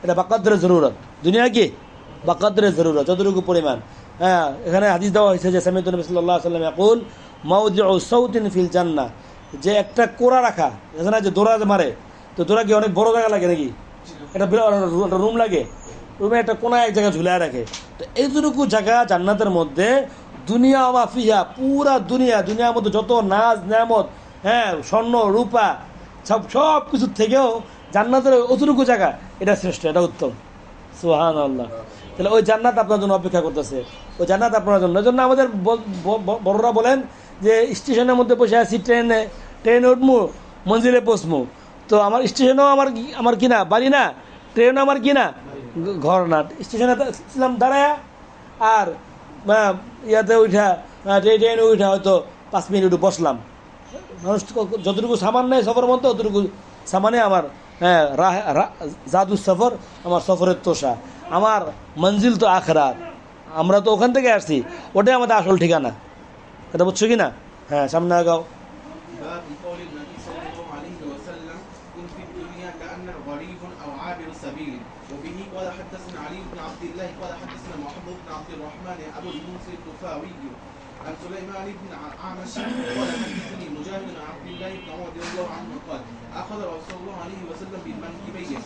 এটা বাকাদ্রে জরুরত। দুনিয়া কি বাকাদ্রে জরুরত, যতটুকু পরিমাণ। হ্যাঁ, এখানে হাদিস দেওয়া হয়েছে যে সামিউতু নবী সাল্লাল্লাহু আলাইহি ওয়াসাল্লাম ইয়াকুল মাউদিউ সাউতিন ফিল জান্নাহ, যে একটা কোড়া রাখা, না যে দৌড়া মারে, তো দৌড়া কি অনেক বড় জায়গা লাগে নাকি? এটা রুম লাগে, রুমে একটা কোনা এক জায়গায় ঝুলে রাখে। তো এইটুকু জায়গা জান্নাতের মধ্যে, দুনিয়া ওয়া ফিহা, পুরা দুনিয়ার মধ্যে যত নাজ নেয়ামত, হ্যাঁ স্বর্ণ রূপা সব কিছুর থেকেও জান্নাতের অতটুকু জায়গা এটা শ্রেষ্ঠ, এটা উত্তম। সুবহানাল্লাহ। তাহলে ওই জান্নাত আপনার জন্য অপেক্ষা করতেছে, ওই জান্নাত আপনার জন্য। এই জন্য আমাদের বড়রা বলেন যে স্টেশনের মধ্যে বসে আছি, ট্রেনে উঠবো, মঞ্জিলে পৌঁছবো। তো আমার স্টেশনও আমার কিনা বাড়ি না, ট্রেনও আমার কিনা ঘর না। স্টেশনে ছিলাম দাঁড়ায়, আর ইয়াতে উঠা ট্রেনে উঠা হয়তো 5 মিনিট বসলাম। মানুষ যতটুকু সামান নেয় সফরের মধ্যে, অতটুকু সামানে আমার জাদু সফর, আমার সফরের তোষা। আমার মঞ্জিল তো আখিরাত, আমরা তো ওখান থেকে আসছি, ওটাই আমাদের আসল ঠিকানা। এটা বুঝছো কি না? হ্যাঁ, সামনে আগাও। باب قول النبي صلى الله عليه وسلم كن في الدنيا كأنك غريب أو عابر سبيل. وبه قال حدثنا علي بن عبد الله قال حدثنا محمود بن عبد الرحمن أبو المنصر الطفاوي عن سليمان بن عامش قال حدثني مجاهد بن عبد الله بن عمر رضي الله عنه قال أخذ رسول الله عليه وسلم بالمنكبين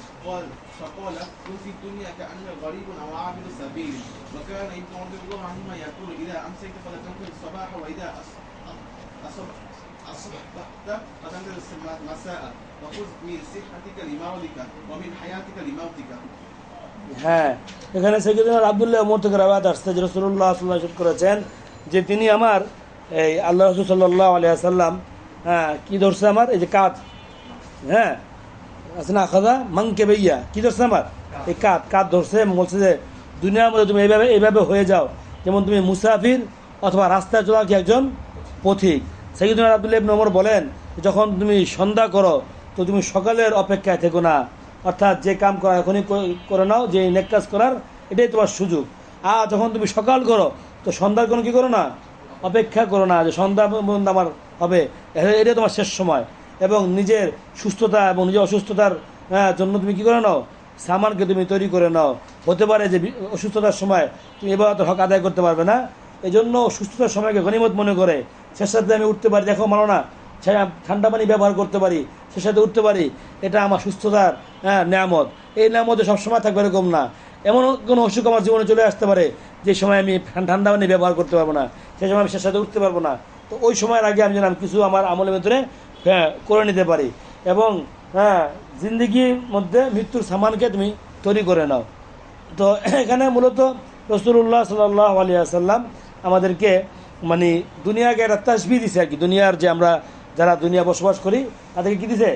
فقال كن في الدنيا كأنك غريب أو عابر سبيل. وكان ابن عمر رضي الله عنهما يقول إذا أمسيت فلا تنكر الصباح وإذا أصبحت فتنكر المساء وخذ من صحتك لمرضك ومن حياتك لموتك. হ্যাঁ, এখানে সাইয়্যিদুনা আব্দুল্লাহ ওমর থেকে রাওয়ায়াত আসছে যে রাসূলুল্লাহ সাল্লাল্লাহু আলাইহি ওয়াসাল্লাম করেছেন যে তিনি আমার এই আল্লাহ রাসূল সাল্লাল্লাহু আলাইহি ওয়াসাল্লাম কি ধরছে আমার এই যে কাঁধ, হ্যাঁ আসনা আখাযা মানকিবাইয়া, কি ধরছে আমার এই কাঁধ ধরছে, বলছে যে দুনিয়ার মধ্যে তুমি এইভাবে হয়ে যাও যেমন তুমি মুসাফির অথবা রাস্তায় চলা কি একজন পথিক। সাইয়্যিদুনা আব্দুল্লাহ ইবনে ওমর বলেন, যখন তুমি সন্ধ্যা করো তো তুমি সকালের অপেক্ষায় থেকো না, অর্থাৎ যে কাম করা এখনই করে নাও, যে নেক কাজ করার এটাই তোমার সুযোগ। আর যখন তুমি সকাল করো তো সন্ধ্যার কোনো কী করো না, অপেক্ষা করো না যে সন্ধ্যা পর্যন্ত আমার হবে, এটাই তোমার শেষ সময়। এবং নিজের সুস্থতা এবং নিজের অসুস্থতার জন্য তুমি কী করে নাও, সামানকে তুমি তৈরি করে নাও। হতে পারে যে অসুস্থতার সময় তুমি ইবাদতের হক আদায় করতে পারবে না, এই জন্য সুস্থতার সময়কে গনিমত মনে করে শেষ সাথে আমি উঠতে পারি, দেখো মানো না ঠান্ডা পানি ব্যবহার করতে পারি, সে সাথে উঠতে পারি, এটা আমার সুস্থতার নিয়ামত। এই নিয়ামতে সবসময় থাকবে এরকম না, এমন কোনো অসুখ আমার জীবনে চলে আসতে পারে যে সময় আমি ঠান্ডা পানি ব্যবহার করতে পারবো না, সেই সময় আমি সে সাথে উঠতে পারবো না। তো ওই সময়ের আগে আমি যেন কিছু আমার আমলের ভেতরে করে নিতে পারি, এবং জিন্দিগির মধ্যে মৃত্যুর সামানকে তুমি তৈরি করে নাও। তো এখানে মূলত রাসূলুল্লাহ সাল্লাল্লাহু আলাইহি ওয়াসাল্লাম আমাদেরকে মানে দুনিয়াকে একটা তাসবিহ দিছে আর কি। দুনিয়ার যে আমরা যারা দুনিয়া বসবাস করি তাদেরকে কী দিছে,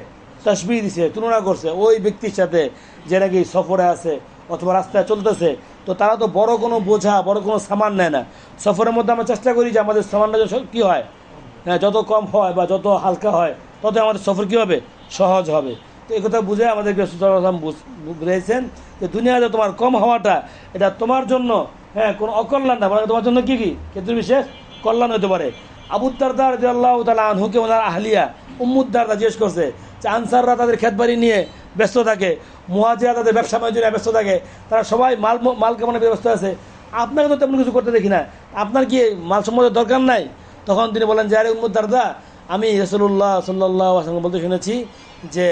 তাসবিহ দিছে, তুলনা করছে ওই ব্যক্তির সাথে যে নাকি সফরে আছে অথবা রাস্তায় চলতেছে। তো তারা তো বড় কোনো বোঝা, বড় কোনো সামান নেয় না। সফরের মধ্যে আমরা চেষ্টা করি যে আমাদের সামানটা কী হয়, যত কম হয় বা যত হালকা হয় তত আমাদের সফর কী হবে, সহজ হবে। তো এই কথা বুঝে আমাদেরকে রাসূলুল্লাহ বুঝাইছেন যে দুনিয়াতে তোমার কম হওয়াটা এটা তোমার জন্য কোনো অকল্যাণ না, মানে তোমার জন্য কী ক্ষেত্রে বিশেষ কল্যাণ হতে পারে। আবু দারদা রাদিয়াল্লাহু তাআলা আনহুকে ওনার আহলিয়া উম্মু দারদা জিজ্ঞেস করছে আনসাররা তাদের ক্ষেতবাড়ি নিয়ে ব্যস্ত থাকে, মুহাজিরা তাদের ব্যবসা বাণিজ্য নিয়ে ব্যস্ত থাকে, তারা সবাই মাল কামানোর ব্যস্ত আছে, আপনাকে তো তেমন কিছু করতে দেখি না, আপনার কি মাল সম্বন্ধে দরকার নাই? তখন তিনি বলেন যে আরে উম্মু দারদা, আমি রাসূলুল্লাহ সাল্লাল্লাহু আলাইহি ওয়াসাল্লাম বলতে শুনেছি যে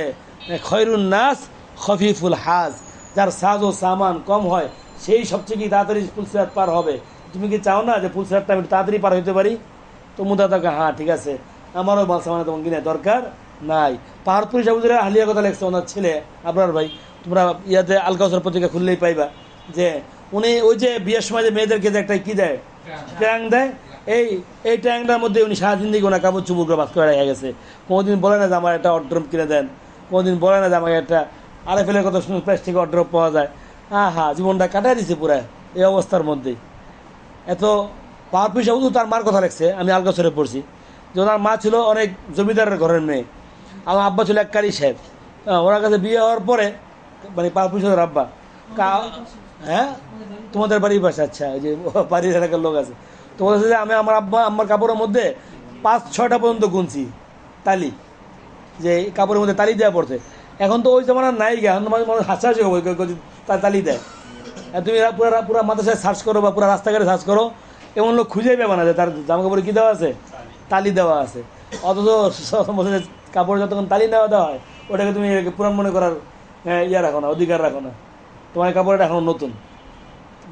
খয়রুন নাস খফিফুল হাজ, যার সাজ ও সামান কম হয় সেই সবচেয়ে কি তাড়াতাড়ি পুলসিরাত পার হবে। তুমি কি চাও না যে পুলসিরাতটা আমি তাড়াতাড়ি পার হতে পারি? তো মুদাদাকে হ্যাঁ ঠিক আছে, আমারও মাল সামানে তোমার কিনে দরকার নাই। পাহাড় পুলিশ আবুদের আহলিয়া কথা লেগছে ওনার ছেলে আবরার ভাই, তোমরা ইয়াতে আল কাউসার পত্রিকা খুললেই পাইবা যে উনি ওই যে বিয়ের সময় যে মেয়েদেরকে যে একটা কি দেয়, ট্যাং দেয়, এই ট্যাংটার মধ্যে উনি সারা জিন্দিগি ওনার কাপড় চুপুর করে বাস করে রেখে গেছে। কোনোদিন বলে না যে আমার একটা অড্রপ কিনে দেন, কোনোদিন বলে না যে আমাকে একটা আরএফএলের কত সুন্দর প্লাস্টিক অড্রপ পাওয়া যায়। হ্যাঁ, জীবনটা কাটাই দিছে পুরা এই অবস্থার মধ্যেই। এত পাওয়ার পুলিশ আবু তার মার কথা লেগছে, আমি আলকাসরে পড়ছি যে ওনার মা ছিল অনেক জমিদারের ঘরের মেয়ে, আমার আব্বা ছিল এক কারি সাহেব। ওনার কাছে বিয়ে হওয়ার পরে মানে পাওয়ার পুলিশের আব্বা হ্যাঁ তোমাদের বাড়ির পাশে, আচ্ছা ওই যে বাড়ির এলাকার লোক আছে, তো বলেছে যে আমি আমার কাপড়ের মধ্যে 5-6টা পর্যন্ত গুনছি তালি, যে কাপড়ের মধ্যে তালি দেওয়া পড়ছে। এখন তো ওই জমানার নাই গে, এখন মানুষ হাসাহাসি হবে তালি দেয়। তুমি পুরা মাদ্রাসায় সার্চ করো বা পুরা রাস্তাঘাটে সার্চ করো, এমন লোক খুঁজেই পাবে না যে তার জামা কাপড়ে কী দেওয়া আছে, তালি দেওয়া আছে। অথচ কাপড় যতক্ষণ তালি দেওয়া হয় ওটাকে তুমি পুরান মনে করার ইয়া রাখো না, অধিকার রাখো না, তোমার কাপড়টা এখন নতুন,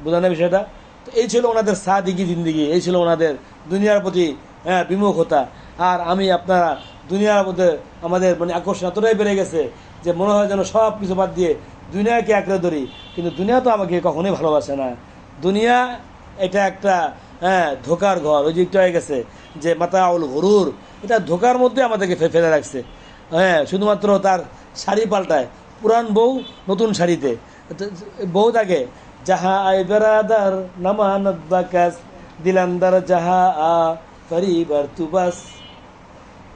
বোঝা না বিষয়টা? তো এই ছিল ওনাদের সাদিকি জিন্দিগি, এই ছিল ওনাদের দুনিয়ার প্রতি বিমুখতা। আর আমি আপনারা দুনিয়ার মধ্যে আমাদের মানে আকর্ষণ এতটাই বেড়ে গেছে যে মনে হয় যেন সব কিছু বাদ দিয়ে দুনিয়াকে আঁকড়ে ধরি, কিন্তু দুনিয়া তো আমাকে কখনোই ভালোবাসে না। দুনিয়া এটা একটা ধোকার ঘর, ওই যে একটু হয়ে গেছে যে মাতাউল গুরুর, এটা ধোকার মধ্যে আমাদেরকে ফেলে রাখছে। শুধুমাত্র তার শাড়ি পাল্টায়, পুরান বউ নতুন শাড়িতে, বউ থাকে যাহা আয় বেরাদার নামানত বাকাস দিলান্দার যাহা আ পরিবার তুবাস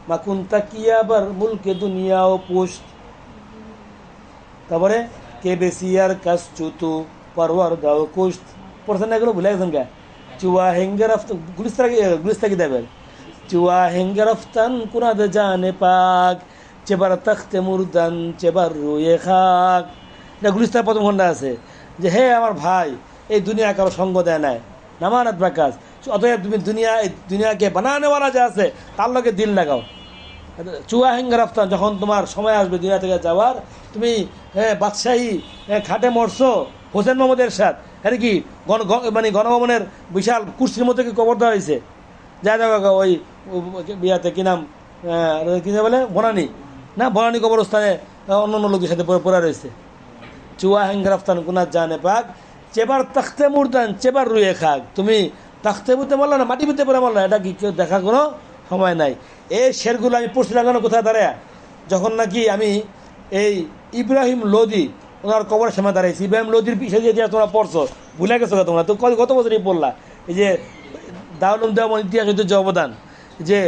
মাকুন তাকিয়াবার মুলকে দুনিয়া ও পুষ্ট। তারপরে কে বেসিয়ার কাজ চুতু পরওয়ার দাও কুস্ত পড়ছেন না, এগুলো ভুলে গেছেন গা। চুয়া হেঙ্গে রফতান গুলিস্তা কি দেবেন, চুয়া হেঙ্গে রফতান কুনাদ জানে পাক চেবার তখতে মুরদান চেবার রুয়ে খাক। এটা গুলিস্তার প্রথম খন্ডা আছে যে হে আমার ভাই, এই দুনিয়া কারো সঙ্গ দেয় নাই, নামানাত বাকাস, অতএব তুমি দুনিয়াকে বানানেওয়ালা যে আছে তার লগে দিল লাগাও। চুয়া হেঙ্গা রফতান, যখন তোমার সময় আসবে দুনিয়া থেকে যাওয়ার, তুমি বাদশাহী খাটে মরছো হোসেন মোহাম্মদের সাথ, হ্যাঁ কি মানে গণভবনের বিশাল কুর্সির মধ্যে কি কবর দেওয়া হয়েছে, যা যাওয়া ওই বিয়াতে কি নাম কি বলে বনানী না, বনানী কবরস্থানে অন্য অন্য লোকের সাথে পড়া রয়েছে। চুয়া হেঙ্গা রফতান কুনাত জানে পাক চেবার তাখতে মুরদান চেবার রুয়ে খাক, তুমি তাখতে বুঝতে পারলো না, মাটি বুঝতে পারে মারলো, এটা কি কেউ দেখার কোনো সময় নাই। এই শেরগুলো আমি পড়ছিলাম কেন, কোথায় দাঁড়ায়, যখন নাকি আমি এই ইব্রাহিম লোদি ওনার কবরের সামনে দাঁড়াইছি। ইব্রাহিম লোদির পিছিয়ে দিয়ে তোমরা পড়ছো, ভুলে গেছো তোমরা তো, গত বছরই পড়লা। এই যে দারুল উলুম দেওবন্দ ইতিহাস ঐতিহ্য অবদান, যে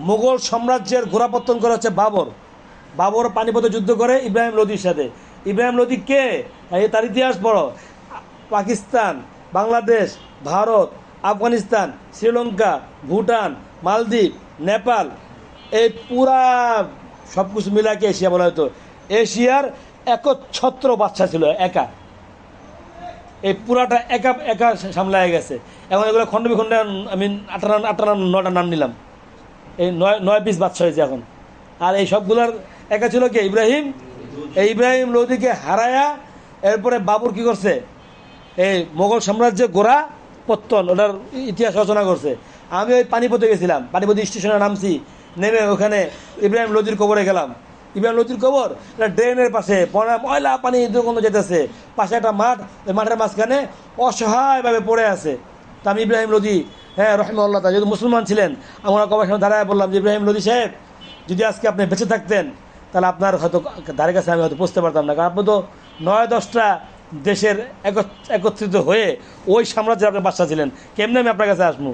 মোগল সাম্রাজ্যের গোড়াপত্তন করা হচ্ছে বাবর পানিপথে যুদ্ধ করে ইব্রাহিম লোদির সাথে। ইব্রাহিম লোদি কে, তার ইতিহাস পড়ো। পাকিস্তান, বাংলাদেশ, ভারত, আফগানিস্তান, শ্রীলঙ্কা, ভুটান, মালদ্বীপ, নেপাল, এই পুরা সব কিছু মিলাকে এশিয়া বলা হতো। এশিয়ার একচ্ছত্র বাচ্চা ছিল একা, এই পুরাটা একা একা সামলায় গেছে। এখন এগুলো খণ্ড বিখণ্ডে আমি 9টা নাম নিলাম, এই 9 পিস বাচ্চা হয়েছে এখন। আর এই সবগুলোর একা ছিল কে, ইব্রাহিম। এই ইব্রাহিম লোদিকে হারায়া এরপরে বাবর কি করছে, এই মোগল সাম্রাজ্যের গোড়া পত্তন ওটার ইতিহাস রচনা করছে। আমি ওই পানিপথে গেছিলাম, পানিপথ স্টেশনে নামছি, নেমে ওখানে ইব্রাহিম লোদির কবরে গেলাম। ইব্রাহিম লোদির কবর ড্রেনের পাশে ময়লা পানি দুর্গন্ধ যেতেছে, পাশে একটা মাঠ, ওই মাঠের মাঝখানে অসহায়ভাবে পড়ে আছে। তা আমি ইব্রাহিম লোদি রহিমাহুল্লাহ যেহেতু মুসলমান ছিলেন, আমরা কবরের সামনে দাঁড়ায় বললাম যে ইব্রাহিম লোদি সাহেব, যদি আজকে আপনি বেঁচে থাকতেন তাহলে আপনার হয়তো ধারে কাছে আমি হয়তো পৌঁছতে পারতাম না, কারণ আপনি তো 9-10টা দেশের একত্রিত হয়ে ওই সাম্রাজ্যের আপনি বাদশা ছিলেন, কেমনি আমি আপনার কাছে আসবো,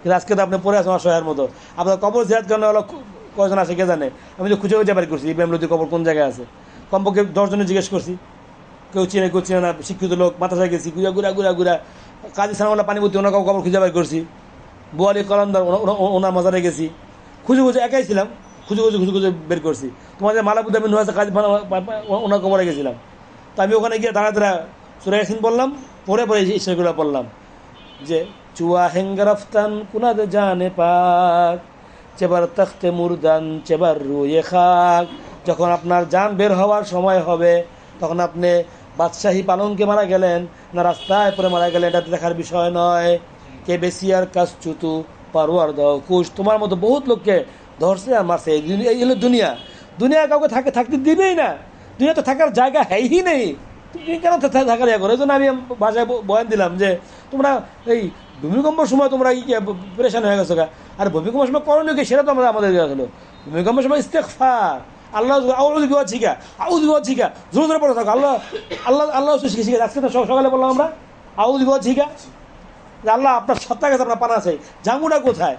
কিন্তু আজকে তো আপনি পড়ে আসেন অসহায়ের মতো। আপনার কবর জিয়ারত করানো হলো কয়জন আসে কে জানে, আমি তো খুঁজে খুঁজে বাড়ি করছি ইব্রাহিম লোদির কবর কোন জায়গায় আছে, কমপক্ষে 10 জনে জিজ্ঞেস করছি, কেউ চিনে না, শিক্ষিত লোক, মাথায় গেছি ঘুরা কাজী সালামাল্লাহ পানিপতি ওনার কবর খুঁজে বাড়ি করছি, বোয়ালি কলন্দার ওনার মাজারে গেছি, খুঁজে একাই ছিলাম, খুঁজে খুঁজে খুঁজে খুঁজে বের করছি। তোমাদের মালাবুদ্দ আমি নুহাসা কাজ ওনার কবরে গেছিলাম, তো আমি ওখানে গিয়ে দাঁড়া দাঁড়া সূরা ইয়াসিন বললাম, পরে পরে ইশারাগুলো পড়লাম যে চুয়া হেঙ্গারফতান কুনাদ জানে পাক চেবার তখতে মুরদান চেবার রুয়ে খাক। যখন আপনার জান বের হওয়ার সময় হবে তখন আপনি বাদশাহী পালঙ্কে মারা গেলেন না রাস্তায় পরে মারা গেলেন, এটা দেখার বিষয় নয়। কে বেশিয়ার কাজ চুতু পারোয়ার দাও কুশ, তোমার মতো বহুত লোককে ধরছে আর মারছে। এই হলো দুনিয়া। দুনিয়া কাউকে থাকতে দিবেই না, দুনিয়া তো থাকার জায়গা হয়ই নেই। তুমি কেন থাকার ইয়া করো? এই জন্য আমি ভাষায় বয়ান দিলাম যে তোমরা এই ভূমিকম্পের সময় তোমরা পরেশান হয়ে গেছো গা, আর ভূমিকম্পের সময় করণীয় কি সেটা তো আমাদের হলো। ভূমিকম্পের সময় ইস্তেগফার, আল্লাহ আউযু বিওয়াজ শিখা, আউযু বিওয়াজ শিখা, জোরে জোরে পড়ে থাকো, আল্লাহ আল্লাহ আল্লাহ শিখা। আজকে তো সকালে বললাম আমরা আউযু বিওয়াজ শিখা, যে আল্লাহ আপনার সত্তা গেছে, আপনার পানা আছে, জামুটা কোথায়?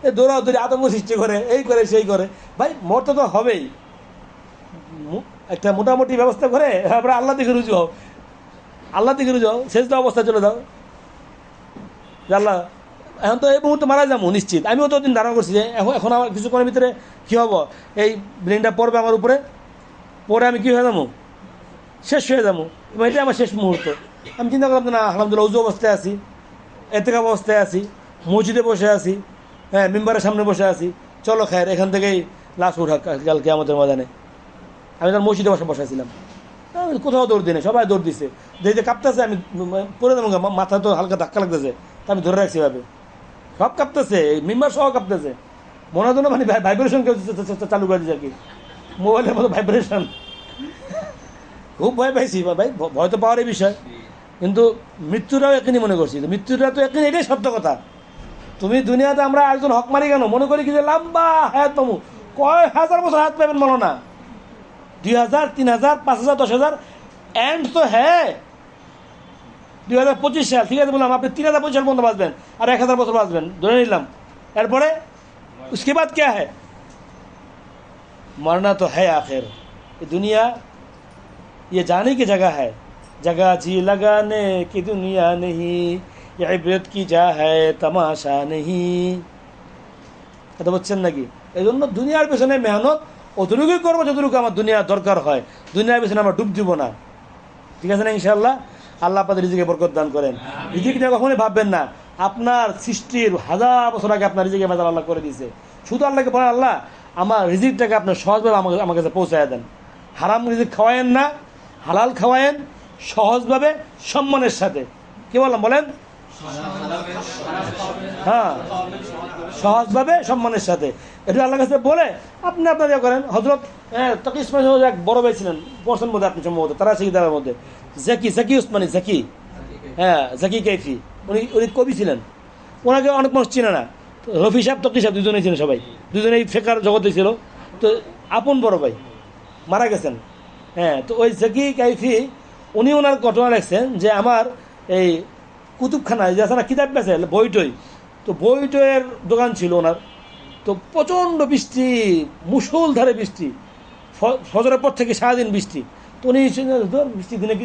এই দৌড়াদৌড়ি আতঙ্ক সৃষ্টি করে, এই করে সেই করে। ভাই মরতে তো হবেই, একটা মোটামুটি ব্যবস্থা করে তারপরে আল্লাহ দিকে রুজু হও, আল্লাহ দিকে রুজু হও, শেষ অবস্থায় চলে যাও। আল্লাহ এখন তো এই মুহূর্তে মারা যাবো নিশ্চিত। আমিও তো দিন ধারণা করছি যে এখন আমার কিছুক্ষণের ভিতরে কী হবো, এই ব্রেনটা পড়বে আমার উপরে, পরে আমি কী হয়ে যাবো, শেষ হয়ে যাবো, এটাই আমার শেষ মুহূর্ত। আমি চিন্তা করলাম না, আলহামদুলিল্লাহ উজু অবস্থায় আছি, এতেকাব অবস্থায় আছি, মসজিদে বসে আছি, হ্যাঁ মেম্বারের সামনে বসে আছি, চলো খায়ের এখান থেকেই লাশ উঠা কালকে আমাদের ময়দানে। আমি তার মসজিদে বসাইছিলাম, কোথাও দৌড় দিই, সবাই দৌড় দিছে, যে কাঁপতেছে, আমি পরে দেবো, মাথা তো হালকা ধাক্কা লাগতেছে, তা আমি ধরে রাখছি ভাবে, সব কাঁপতেছে, মেম্বার সহ কাঁপতেছে, মনে হয় মানে ভাইব্রেশন চালু করে দিচ্ছে আর কি, মোবাইলের মতো ভাইব্রেশন। খুব ভয় পাইছি ভাই, ভয় তো পাওয়ারই বিষয়, কিন্তু মৃত্যুটাও একই মনে করছি, মৃত্যুটা তো একই, এটাই সত্য কথা। তুমি দুনিয়াতে আমরা একজন হক মারি কেন মনে করি কি যে লম্বা হায়াত পাবো, কয় হাজার বছর হায়াত পাবেন বলো না, 2000, 3000, 5000, 10,000, এন্ড তো হ্যাঁ 2025 সাল, ঠিক আছে বললাম, আপনি 3025 সাল পর্যন্ত বাঁচবেন আর 1000 বছর বাঁচবেন ধরে নিলাম, এরপরে उसके बाद क्या है, मरना तो है आखिर। ये दुनिया ये जाने की जगह है, जगह जी लगाने की दुनिया नहीं, ये इबरत की जा है तमाशा नहीं। কথা বলছেন নাকি? এই জন্য দুনিয়ার পেছনে মেহনত অতটুকুই করবো যতটুকু আমার দুনিয়ার দরকার হয়, দুনিয়ার পেছনে আমরা ডুব দিব না, ঠিক আছে না? ইনশাআল্লাহ আল্লাহ আপনাদের রিজিকে বরকত দান করেন। রিজিক নিয়ে কখনোই ভাববেন না, আপনার সৃষ্টির 1000 বছর আগে আপনার রিজিকে বাজার আল্লাহ করে দিয়েছে। শুধু আল্লাহকে বলেন, আল্লাহ আমার রিজিকটাকে আপনার সহজভাবে আমার কাছে পৌঁছায় দেন। হারাম রিজিক খাওয়ায়েন না, হালাল খাওয়ায়েন, সহজভাবে সম্মানের সাথে। কি বললাম বলেন? হ্যাঁ, সহজভাবে সম্মানের সাথে, এটা আল্লাহর কাছে বলে আপনি আপনার ইয়ে করেন। হজরত তকি ইসমাইল এক বড় ভাই ছিলেন, পড়ছেন মধ্যে আপনি সম্ভবত, তারা শিকদারের মধ্যে জাকি উসমানী, হ্যাঁ জাকি কাইফি, উনি কবি ছিলেন। ওনাকে অনেক মানুষ চিনে না, রফি সাহেব তকি সাহেব দুজনেই ছিলেন, সবাই দুজনেই ফেকার জগতে ছিল। তো আপন বড় ভাই মারা গেছেন। হ্যাঁ, তো ওই জাকি কাইফি উনি ওনার ঘটনা রাখছেন যে আমার এই কুতুবখানায় যে আছে না কিতাব বেছে বইটই, তো বইটইয়ের দোকান ছিল ওনার। তো প্রচণ্ড বৃষ্টি, মুষলধারে বৃষ্টি, ফজরের পর থেকে সারাদিন বৃষ্টি। তো উনি বৃষ্টি দিনে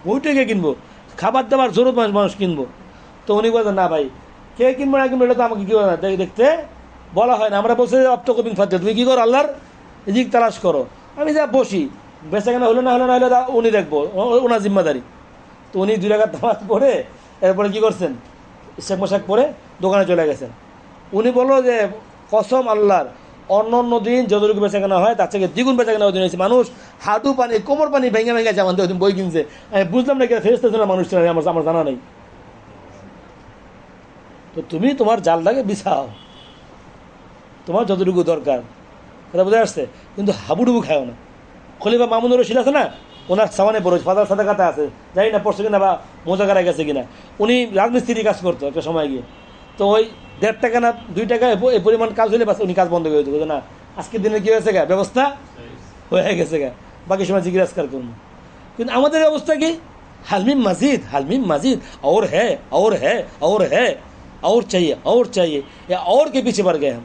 বইটইকে কিনবো, খাবার দাবার জরুরত মানুষ কিনবো। তো উনি বলছেন না ভাই, কে কিনবো না কিনবো এটা তো আমাকে কি না দেখতে বলা হয় না, আমরা বলছি অপ্ত কবিন ফাতে, তুমি কী করো আল্লাহর রিজিক তালাশ করো, আমি যা বসি, বেচা কেনা হলে না হলে উনি দেখবো, ওনার জিম্মাদারি। তো উনি 2 রাকাত নামাজ পড়ে এরপরে কী করছেন, শেখ মোশাক পরে দোকানে চলে গেছেন। উনি বললো যে কসম আল্লাহর, অন্য দিন যতটুকু বেচা কেনা হয় তার থেকে দ্বিগুণ বেচা কেনা ওই দিন হয়েছে, মানুষ হাঁটু পানি কোমর পানি ভেঙে ভেঙে যেমন ওই দিন বই কিনছে। আমি বুঝলাম না কি ফেরস্তা ছিল মানুষ ছিল, আমার জানা নেই। তো তুমি তোমার জালটাকে বিছাও, তোমার যতটুকু দরকার, কথা বোঝা আসছে, কিন্তু হাবুডুবু খাও না। খলিফা মামুনুর রশিদ আছে না, ওনার সামানে বড় ফাদার সাদাকাতে আছে, জানি না পড়ছে কিনা বা মোজাকারায় গেছে কিনা, উনি রাজমিস্ত্রি কাজ করতো একটা সময় গিয়ে। তো ওই 1.5 টাকা না 2 টাকা এই পরিমাণ কাজ হলে বাস উনি কাজ বন্ধ করে দিত না, আজকের দিনে কী হয়েছে গা, ব্যবস্থা হয়ে গেছে গা, বাকি সময় জিজ্ঞাসকার করুন। কিন্তু আমাদের অবস্থা কি, হালমিম মাজিদ और है और चाहिए या और के पीछे पड़ गए हम,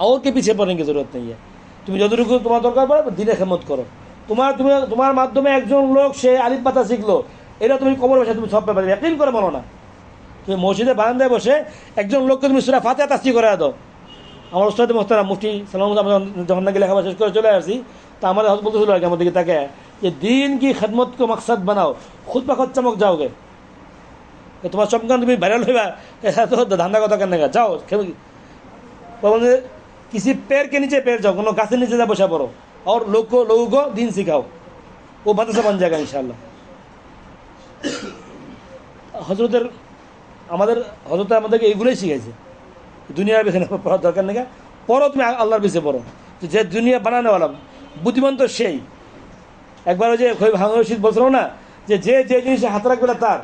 और के पीछे पड़ने की जरूरत नहीं है। তুমি যতটুকু তোমার দরকার পড়ে দিনে খেদমত করো। তোমার মাধ্যমে একজন লোক সে আলিফ পাতা শিখলো, এটা তুমি কবর বসে তুমি সব ব্যাপারে ইয়াকিন করে বলো না। তুমি মসজিদে বারান্দায় বসে একজন লোককে তুমি সূরা ফাতিহা তাফসীর করে দাও, আমার ওস্তাদ মোহতারাম মুফতি সালাম যখন নাকি লেখাপড়া শেষ করে চলে আসি, তা আমাদের হজ বলতেছিল আর কি আমার দিকে তাকে যে দিন কি খেদমত কো মকসদ বানাও, খুদ বা খুদ চমক যাওগে, তোমার চমকান তুমি ভাইরাল হইবা, তো ধান্দা কথা কেন যাও किसी पेड़ के नीचे पेड़ जाओ, কোনো গাছের নিচে যা বসে পড়ো, और लोगों को दिन सिखाओ, वो মাদ্রাসা बन जाएगा इंशाल्लाह। হজরতের আমাদেরকে এইগুলোই শিখাইছে, দুনিয়ার পিছনে পড়ার দরকার নেই, পড়ো তুমি আল্লাহর পিছিয়ে পড়ো, যে দুনিয়া বানানোওয়ালা বুদ্ধিমান তো সেই। একবার ওই যে হাঙ্গর রশিদ বলছিল না যে যে জিনিসে হাত রাখবে না তার,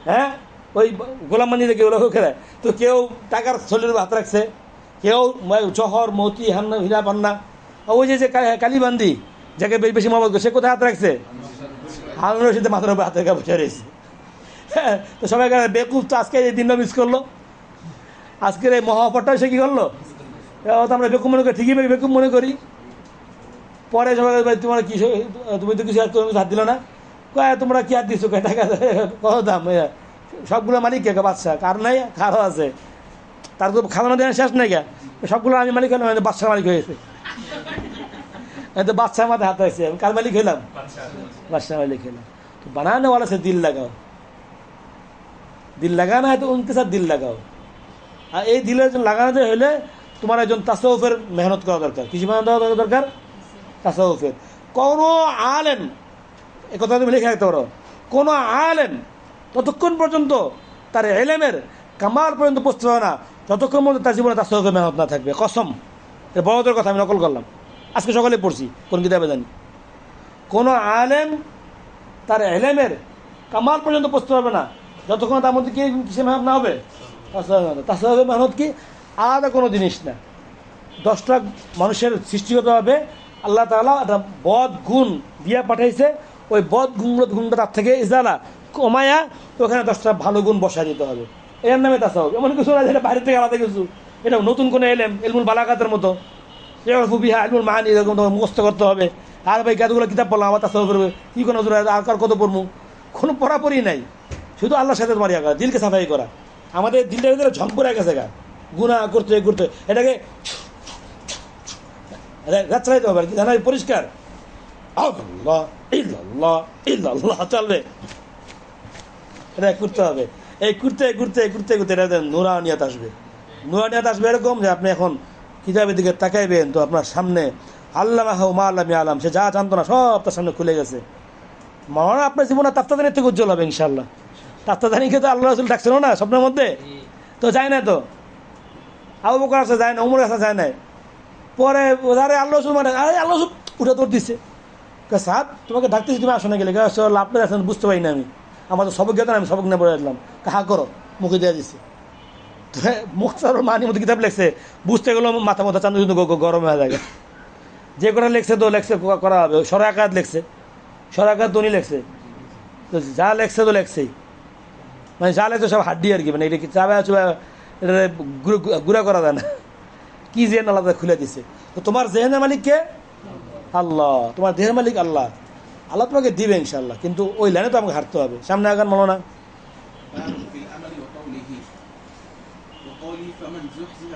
হ্যাঁ ওই গোলাম মানি দেখে ওগুলো খেলায়, তো কেউ টাকার শরীরের হাত রাখছে, কেউ জহর মতি হীরা পান্না, ওই যে কালীবান্দি যাকে বেশি মহব্বত করে সে কোথায় হাত রাখছে, হাঙ্গর রশিদের মাথার উপরে হাত রেখে বসে রয়েছে। হ্যাঁ, তো সবাই বেকুব তো আজকে এই দিনটা মিস করলো, আজকের এই মহাপরটাও সে কী করলো, আমরা বেকুব মনে করি, ঠিকই বেকুব মনে করি। পরে সবাই তোমার কি, তুমি তো কিছু হাত দিল না, তোমরা কি হাত দিচ্ছ, টাকা কত দাম, সবগুলো মালিক কে, বাচ্চা কার নাই, কারও আছে, তার তো খাওয়ানো দেওয়ার শেষ নাই, সবগুলো আমি মালিক হলাম, বাচ্চার মালিক হয়েছে, তো বাচ্চার মাথায় হাত হয়েছে, আমি কার মালিক হইলাম, বাচ্চার মালিক হইলাম। তো বানানো वाला से दिल लगाओ, দিল লাগানো হয় তো উনকে সাথে দিল লাগাও। আর এই দিলের লাগানোতে হলে তোমার একজন তাসাউফের মেহনত করা দরকার। কিছু মেহনত করা দরকার তাসাউফের। কোনো আলেম, এ কথা তুমি লিখে রাখতে পারো, কোনো আলেম ততক্ষণ পর্যন্ত তার এলেমের কামাল পর্যন্ত পৌঁছতে পারে না যতক্ষণ পর্যন্ত তার জীবনে তাসাউফের মেহনত না থাকবে। কসম, এটা বড়দের কথা আমি নকল করলাম, আজকে সকালে পড়ছি কোন কিতাবে জানি। কোনো আলেম তার এলেমের কামাল পর্যন্ত পৌঁছতে পারবে না যতক্ষণ তার মধ্যে কি কিসে মেহনত না হবে, তাসাউফের মেহনত কি আলাদা কোনো জিনিস না। 10টা মানুষের সৃষ্টিগতভাবে আল্লাহ তাআলা একটা বদ গুণ দিয়া পাঠাইছে, ওই বদ গুণটা তার থেকে ইজালা কমায়া ওখানে 10টা ভালো গুণ বসায় দিতে হবে, এর নামে তাসাউফ। এমন কিছু না যেটা বাইরে থেকে আলাদা কিছু, এটা নতুন কোনো এলমুল বালাগাতের মতো, বিহা এলমুল মাহানি এরকম মুখস্থ করতে হবে। আর ভাই কতগুলো কিতাব পড়লাম আমার তাসাউফ করবে, কী কোনো আর কার কত পড়বো, কোনো পড়াপড়ি নাই, শুধু আল্লাহর সাথে মারিয়া করা, দিলকে সাফাই করা। আমাদের দিলটা ভিতরে ঝম্প পড়ে গেছে গা, গুনাহ করতে করতে এটাকে চালাইতে হবে আর কি, জানা পরিষ্কার আল্লাহ ইল্লাল্লাহ ইল্লাল্লাহ চলবে, এটা করতে হবে। এই ঘুরতে ঘুরতে ঘুরতে ঘুরতে এটা নুরানিয়াত আসবে। নুরানিয়াত আসবে এরকম যে আপনি এখন কিতাবের দিকে তাকাইবেন তো আপনার সামনে আল্লাহ মা আল্লাহ আলাম, সে যা জানতো না সব তার সামনে খুলে গেছে। মনে আপনার জীবনে তাফতাদানির থেকে উজ্জ্বল হবে ইনশাল্লাহ। তাফতাদানিকে তো আল্লাহ রাসূল ডাকছিল না স্বপ্নের মধ্যে, তো যায় না, তো আবু বকর আসে যায় না, ওমর আসা যায় না, পরে আরে আল্লাহ রসুল মানে আরে আল্লাহ রসুল উঠে তোর দিচ্ছে, সাদ তোমাকে ডাকতেছি তুমি আসো না, গেলে আপনি আসেন বুঝতে পারি না, আমি আমার তো সবক গেতাম, আমি সবক নিয়ে পড়ে আসলাম, কাহা করো মুখে দিয়ে দিচ্ছে। তো মুখতার মানি মতো কিতাব লেখছে, বুঝতে গেলো মাথা মাথা চান্দু কিন্তু গরম হয়ে যায়, যে কটা লেখছে তো লেখছে করা হবে। সরাকাত লেখছে, সরাকাত দনি লেখছে, তো যা লেখছে তো লেখছেই, মানে যা লেখছে সব হাড্ডি আর কি, মানে এটা কি চাবা চুবা এটা গুড়া করা যায় না, কি জেন আল্লাহ খুলে দিছে। তো তোমার জেহেনের মালিক কে? আল্লাহ। তোমার দেহের মালিক আল্লাহ, আল্লাহ তোমাকে দিবে ইনশাল্লাহ, কিন্তু ওই লাইনে তো আমাকে হাঁটতে হবে। সামনে আগান মনে না فمن زحزح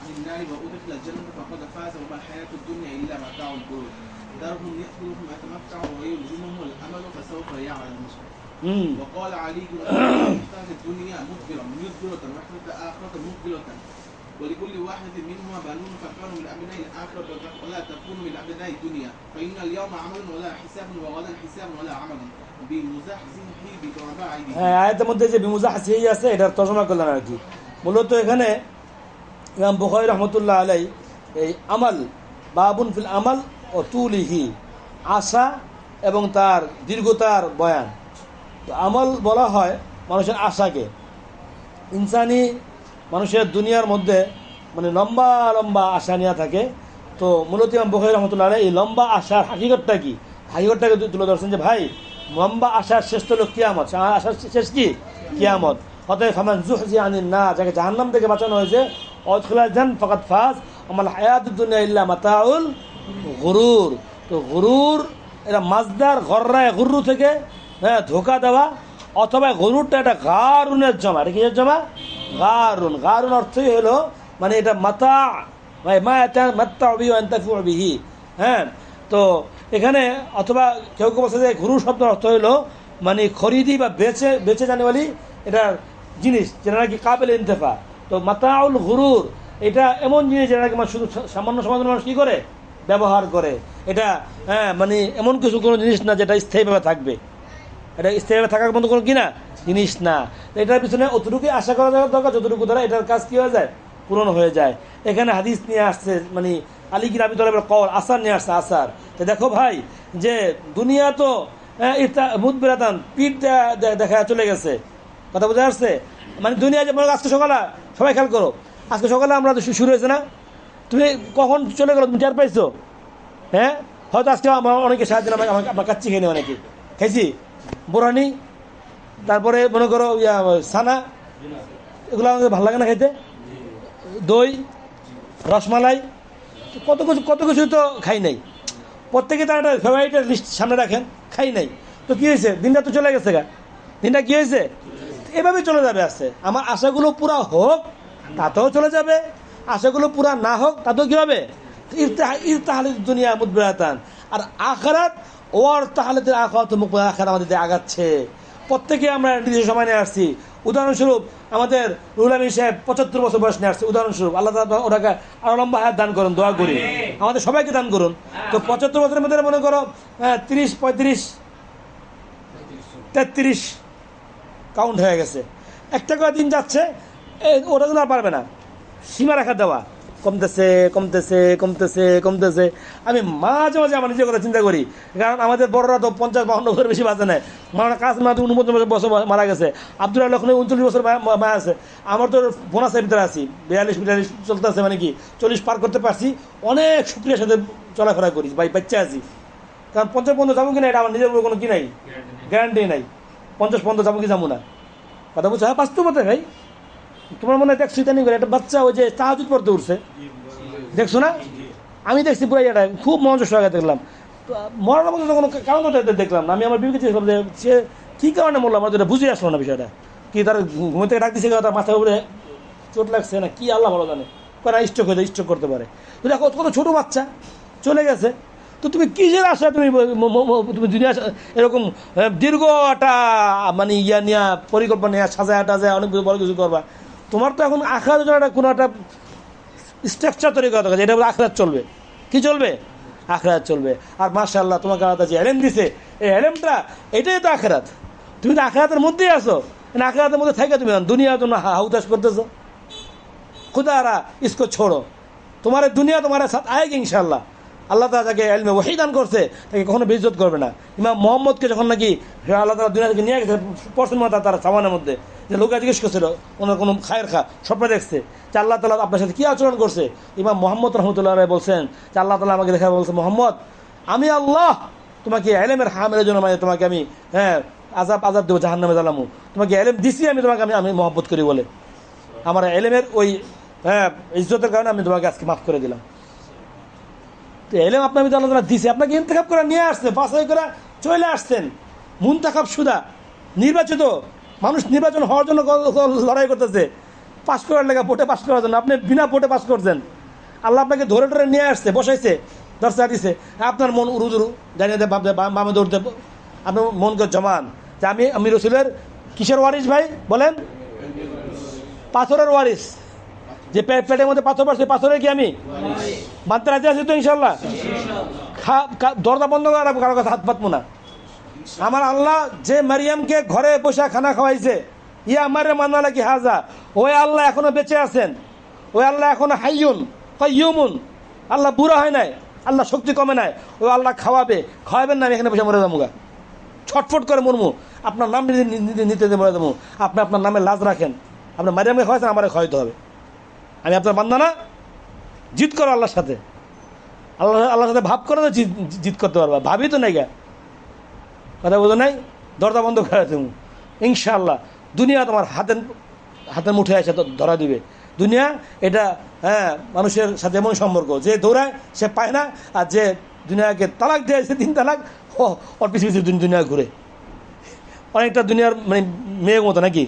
عن النار وأدخل الجنة فقد فاز وما الحياة الدنيا إلا متاع الغرور ذرهم يأكلهم ويتمتعوا ويلزمهم الأمل فسوف يعلمون. وقال علي احتاج الدنيا مدبرة واحتاج الآخرة مقبلة ولكل واحد منهما بنون فكانوا من أبناء الآخرة ولا تكونوا من أبناء الدنيا فإن اليوم عمل ولا حساب وغدا حساب ولا عمل بمزحزحه بمباعده. আয়াতের মধ্যে যে বিমুজাহজিহি আছে এটার তর্জমা করলেন আর কি। মূলত এখানে ইমাম বুখারী রহমতুল্লাহ আলাই এই আমাল বাবুন ফিল আমাল ও তুলিহি, আশা এবং তার দীর্ঘতার বয়ান। তো আমল বলা হয় মানুষের আশাকে, ইনসানি মানুষের দুনিয়ার মধ্যে মানে লম্বা লম্বা আশা নিয়ে থাকে। তো মূলত ইমাম বুখারী রহমতুল্লাহ আলাই এই লম্বা আশার হাকিকতটা কি, হাকিকতটাকে তুলে ধরছেন যে ভাই লম্বা আশার শেষ তো হলো কিয়ামত, আশার শেষ কি কিয়ামত। অতএব ফামান যুহজিহা আনিন নার, যাকে জাহান্নাম থেকে বাঁচানো হয়েছে, ওয়াদখিলাল জান্নাহ ফাকাদ ফাজ ওয়ামাল হায়াতুদ দুনিয়া ইল্লা মাতাউল গুরুর। তো গুরুর এটা মাজদার গররায়ে গুরু থেকে হ্যাঁ ধোকা দেওয়া, অথবা গরুরটা একটা গারুনের জমা। এটা কিসের জমা? গারুন। গারুন অর্থই হলো মানে এটা মাতা মাত্তা বিহি। হ্যাঁ, তো এখানে অথবা কেউ কেউ বলছে যে ঘুরুর শব্দ অর্থ হইল মানে খরিদি বা বেচে বেচে জানে বলি এটা জিনিস যেটা নাকি কাবেল ইন্তেফা। তো মাতাউল ঘুরুর এটা এমন জিনিস যেটা নাকি শুধু সামান্য সাধারণ মানুষ কি করে ব্যবহার করে। এটা হ্যাঁ মানে এমন কিছু কোনো জিনিস না যেটা স্থায়ীভাবে থাকবে, এটা স্থায়ীভাবে থাকার মতো কোনো কিনা জিনিস না। এটার পিছনে অতটুকুই আশা করা দরকার যতটুকু দ্বারা এটার কাজ কি হয়ে যায়, পূরণ হয়ে যায়। এখানে হাদিস নিয়ে আসছে মানে আলী কিন আবি তালেবের কওল আসার নিয়ে আসছে আসার। তো দেখো ভাই যে দুনিয়া তো মুদ বেরাতান পিঠ দেখা চলে গেছে, কথা বোঝা আসছে। মানে দুনিয়া যে আজকে সকালে সবাই খেয়াল করো, আজকে সকালে আমরা শুরু হয়েছে না, তুমি কখন চলে গেলো তুমি টের পাইছো? হ্যাঁ, হয়তো আজকে আমার অনেকে সাহায্য আমার কাচ্চি খেয়ে অনেকে খাইছি, বোরানি, তারপরে মনে করো সানা, এগুলো আমাদের ভালো লাগে না খাইতে, দই, রসমালাই, কত কিছু তো খাই নাই। প্রত্যেকে তার একটা ফেভারিটের লিস্ট সামনে রাখেন, খাই নাই। তো কী হয়েছে, দিনটা তো চলে গেছে গা, দিনটা কী হয়েছে এভাবে চলে যাবে। আসছে আমার আশাগুলো পুরা হোক তাতেও চলে যাবে, আশাগুলো পুরা না হোক তাতেও কী হবে, ইরতাহাল দুনিয়া মুদবিরাতান। আর আখিরাত ওয়ার তাহলে আখিরাত মুকবিলাত আমাদের আগাচ্ছে। প্রত্যেকে আমরা নিজের সময় নিয়ে আসছি। উদাহরণস্বরূপ আমাদের রুহুল আমিন সাহেব 75 বছর বয়স নিয়ে আসছে, উদাহরণস্বরূপ। আল্লাহ তাআলা ওটাকে আরো লম্বা হায়াত দান করুন, দোয়া করি আমাদের সবাইকে দান করুন। তো 75 বছরের মধ্যে মনে করো 30, 35, 33 কাউন্ট হয়ে গেছে। একটা করে দিন যাচ্ছে, ওটা কিন্তু আর পারবে না সীমা রেখা দেওয়া, কমতেছে কমতেছে কমতেছে কমতেছে। আমি মাঝে মাঝে আমার নিজের কথা চিন্তা করি, কারণ আমাদের বড়রা তো 50-52 বছর বেশি বাঁচে নেয়। মারা কাজ মাত্র 49 বছর মারা গেছে, আব্দুল্লাহ লক্ষণে 39 বছর মারা আছে। আমার তো বোনাসের ভিতরে আছি, 42-42 চলতে আছে, মানে কি 40 পার করতে পারছি। অনেক শুক্রিয়ার সাথে চলাফেরা করি, ভাই বাচ্চা আছি। কারণ 50-50 যাবো কিনা এটা আমার নিজের উপর কোনো কি নাই, গ্যারান্টি নাই। 50-50 যাবো কি যাবো না, কথা বলছো? হ্যাঁ, বাস্তবতা ভাই। তোমার মনে হয় দেখছি তাই করে একটা বাচ্চা ওই যে তাহাজ্জুদ পড়তে উঠছে, দেখছো না? আমি দেখছি পুরো এটা খুব মনোযোগ সহকারে দেখলাম। মরার মতো কোনো কারণ তো দেখলাম না। আমি আমার বিবেকে চেয়েছিলাম যে সে কী কারণে মরলাম, আমার যেটা বুঝে আসলো না বিষয়টা কি। তার ঘুম থেকে ডাক দিচ্ছে, তার মাথার উপরে চোট লাগছে না কি আল্লাহ ভালো জানে, কারণ স্ট্রোক হয়ে স্ট্রোক করতে পারে। তো দেখো কত ছোটো বাচ্চা চলে গেছে। তো তুমি কিসের আশা তুমি দুনিয়া এরকম দীর্ঘ একটা মানে ইয়া নিয়ে পরিকল্পনা নিয়ে সাজায় টাজায় অনেক বড় কিছু করবা। তোমার তো এখন আখড়ার জন্য একটা কোনো একটা স্ট্রাকচার তৈরি করা দরকার, এটা আখড়াত চলবে। কি চলবে? আখড়াত চলবে। আর মাশাআল্লাহ তোমাকে আল্লাহ যে এলেম দিছে, এই এলেমটা এটাই তো আখড়াত। তুমি তো আখড়াতের মধ্যেই আসো, আখড়াতের মধ্যে থাকে তুমি দুনিয়ার জন্য হাউতাস করতেছো। খুদারা ইসকো ছোড়ো, তোমার দুনিয়া তোমার সাথে আয়েগে ইনশাআল্লাহ। আল্লাহ তাআলা যাকে ইলমে ওহী দান করছে তাকে কখনো বেইজ্জত করবে না। ইমাম মুহাম্মদকে যখন নাকি আল্লাহ তাআলা দুনিয়া থেকে নিয়ে গেছে, পরশুর মাথা তার সামানের মধ্যে যে লোকে জিজ্ঞেস করছিল ওনার কোনো খায়ের স্বপ্ন দেখছে যে আল্লাহ তাআলা আপনার সাথে কী আচরণ করছে। ইমাম মুহাম্মদ রাহমাতুল্লাহ আলাইহি বলছেন যে আল্লাহ তাআলা আমাকে দেখা বলছে, মুহাম্মদ আমি আল্লাহ তোমাকে ইলমের হামের জন্য মানে তোমাকে আমি আযাব দেবো, জাহান্নামে জ্বালামু। তোমাকে ইলম দিছি আমি তোমাকে আমি মহব্বত করি বলে, আমার ইলমের ওই ইজ্জতের কারণে আমি তোমাকে আজকে মাফ করে দিলাম। তো এলেম আপনার ভিতরে আল্লাহ তাআলা দিছে, আপনাকে ইন্তেখাব করে নিয়ে আসছে, বাছাই করে চলে আসছেন। মুনতাখাব সুদা, নির্বাচিত মানুষ নির্বাচন হওয়ার জন্য লড়াই করতেছে, পাস করার লেগে, ভোটে পাস করার জন্য। আপনি বিনা ভোটে পাস করছেন, আল্লাহ আপনাকে ধরে ধরে নিয়ে আসছে, বসাইছে, দরজা দিছে। আপনার মন উড়ু জানিয়ে দেয়, বামে দৌড়তে আপনার মনকে জমান যে আমি রসুলের কিসের ওয়ারিস ভাই বলেন? পাথরের ওয়ারিস। যে পেটের মধ্যে পাথর পড়ছে, পাথরের কি আমি মানতে রাজি আছি তো ইনশাল্লাহ? দরজা বন্ধ করে কারো কথা হাত পাতবো না। আমার আল্লাহ যে মারিয়ামকে ঘরে বসে খানা খাওয়াইছে, ইয়া আমারে মানালা কি হাজা, ওই আল্লাহ এখনো বেঁচে আছেন, ওই আল্লাহ এখনো হাইয়ুন কাইয়ুমুন। আল্লাহ বুড়া হয় নাই, আল্লাহ শক্তি কমে নাই, ওই আল্লাহ খাওয়াবেন না। আমি এখানে বসে মরে যাবো গা, ছটফট করে মরমু, আপনার নাম নিতে মরে যাবো। আপনি আপনার নামে লাজ রাখেন, আপনার মারিয়ামকে খাওয়াইছেন, আমারে খাওয়াইতে হবে। আমি আপনার বান্দা না? জিত করো আল্লাহর সাথে, আল্লাহর সাথে ভাব করে তো জিত করতে পারবা। ভাবি তো নাই গা, কথা বোঝো নাই? দরজা বন্ধ করে তুমি ইনশাআল্লাহ দুনিয়া তোমার হাতের মুঠে এসে ধরা দিবে। দুনিয়া এটা মানুষের সাথে এমন সম্পর্ক, যে দৌড়ায় সে পায় না, আর যে দুনিয়াকে তালাক দেয় সে 3 তালাক, ওর পিছিয়ে পিছিয়ে দুনিয়া ঘুরে। অনেকটা দুনিয়ার মানে মেয়ের মতো নাকি,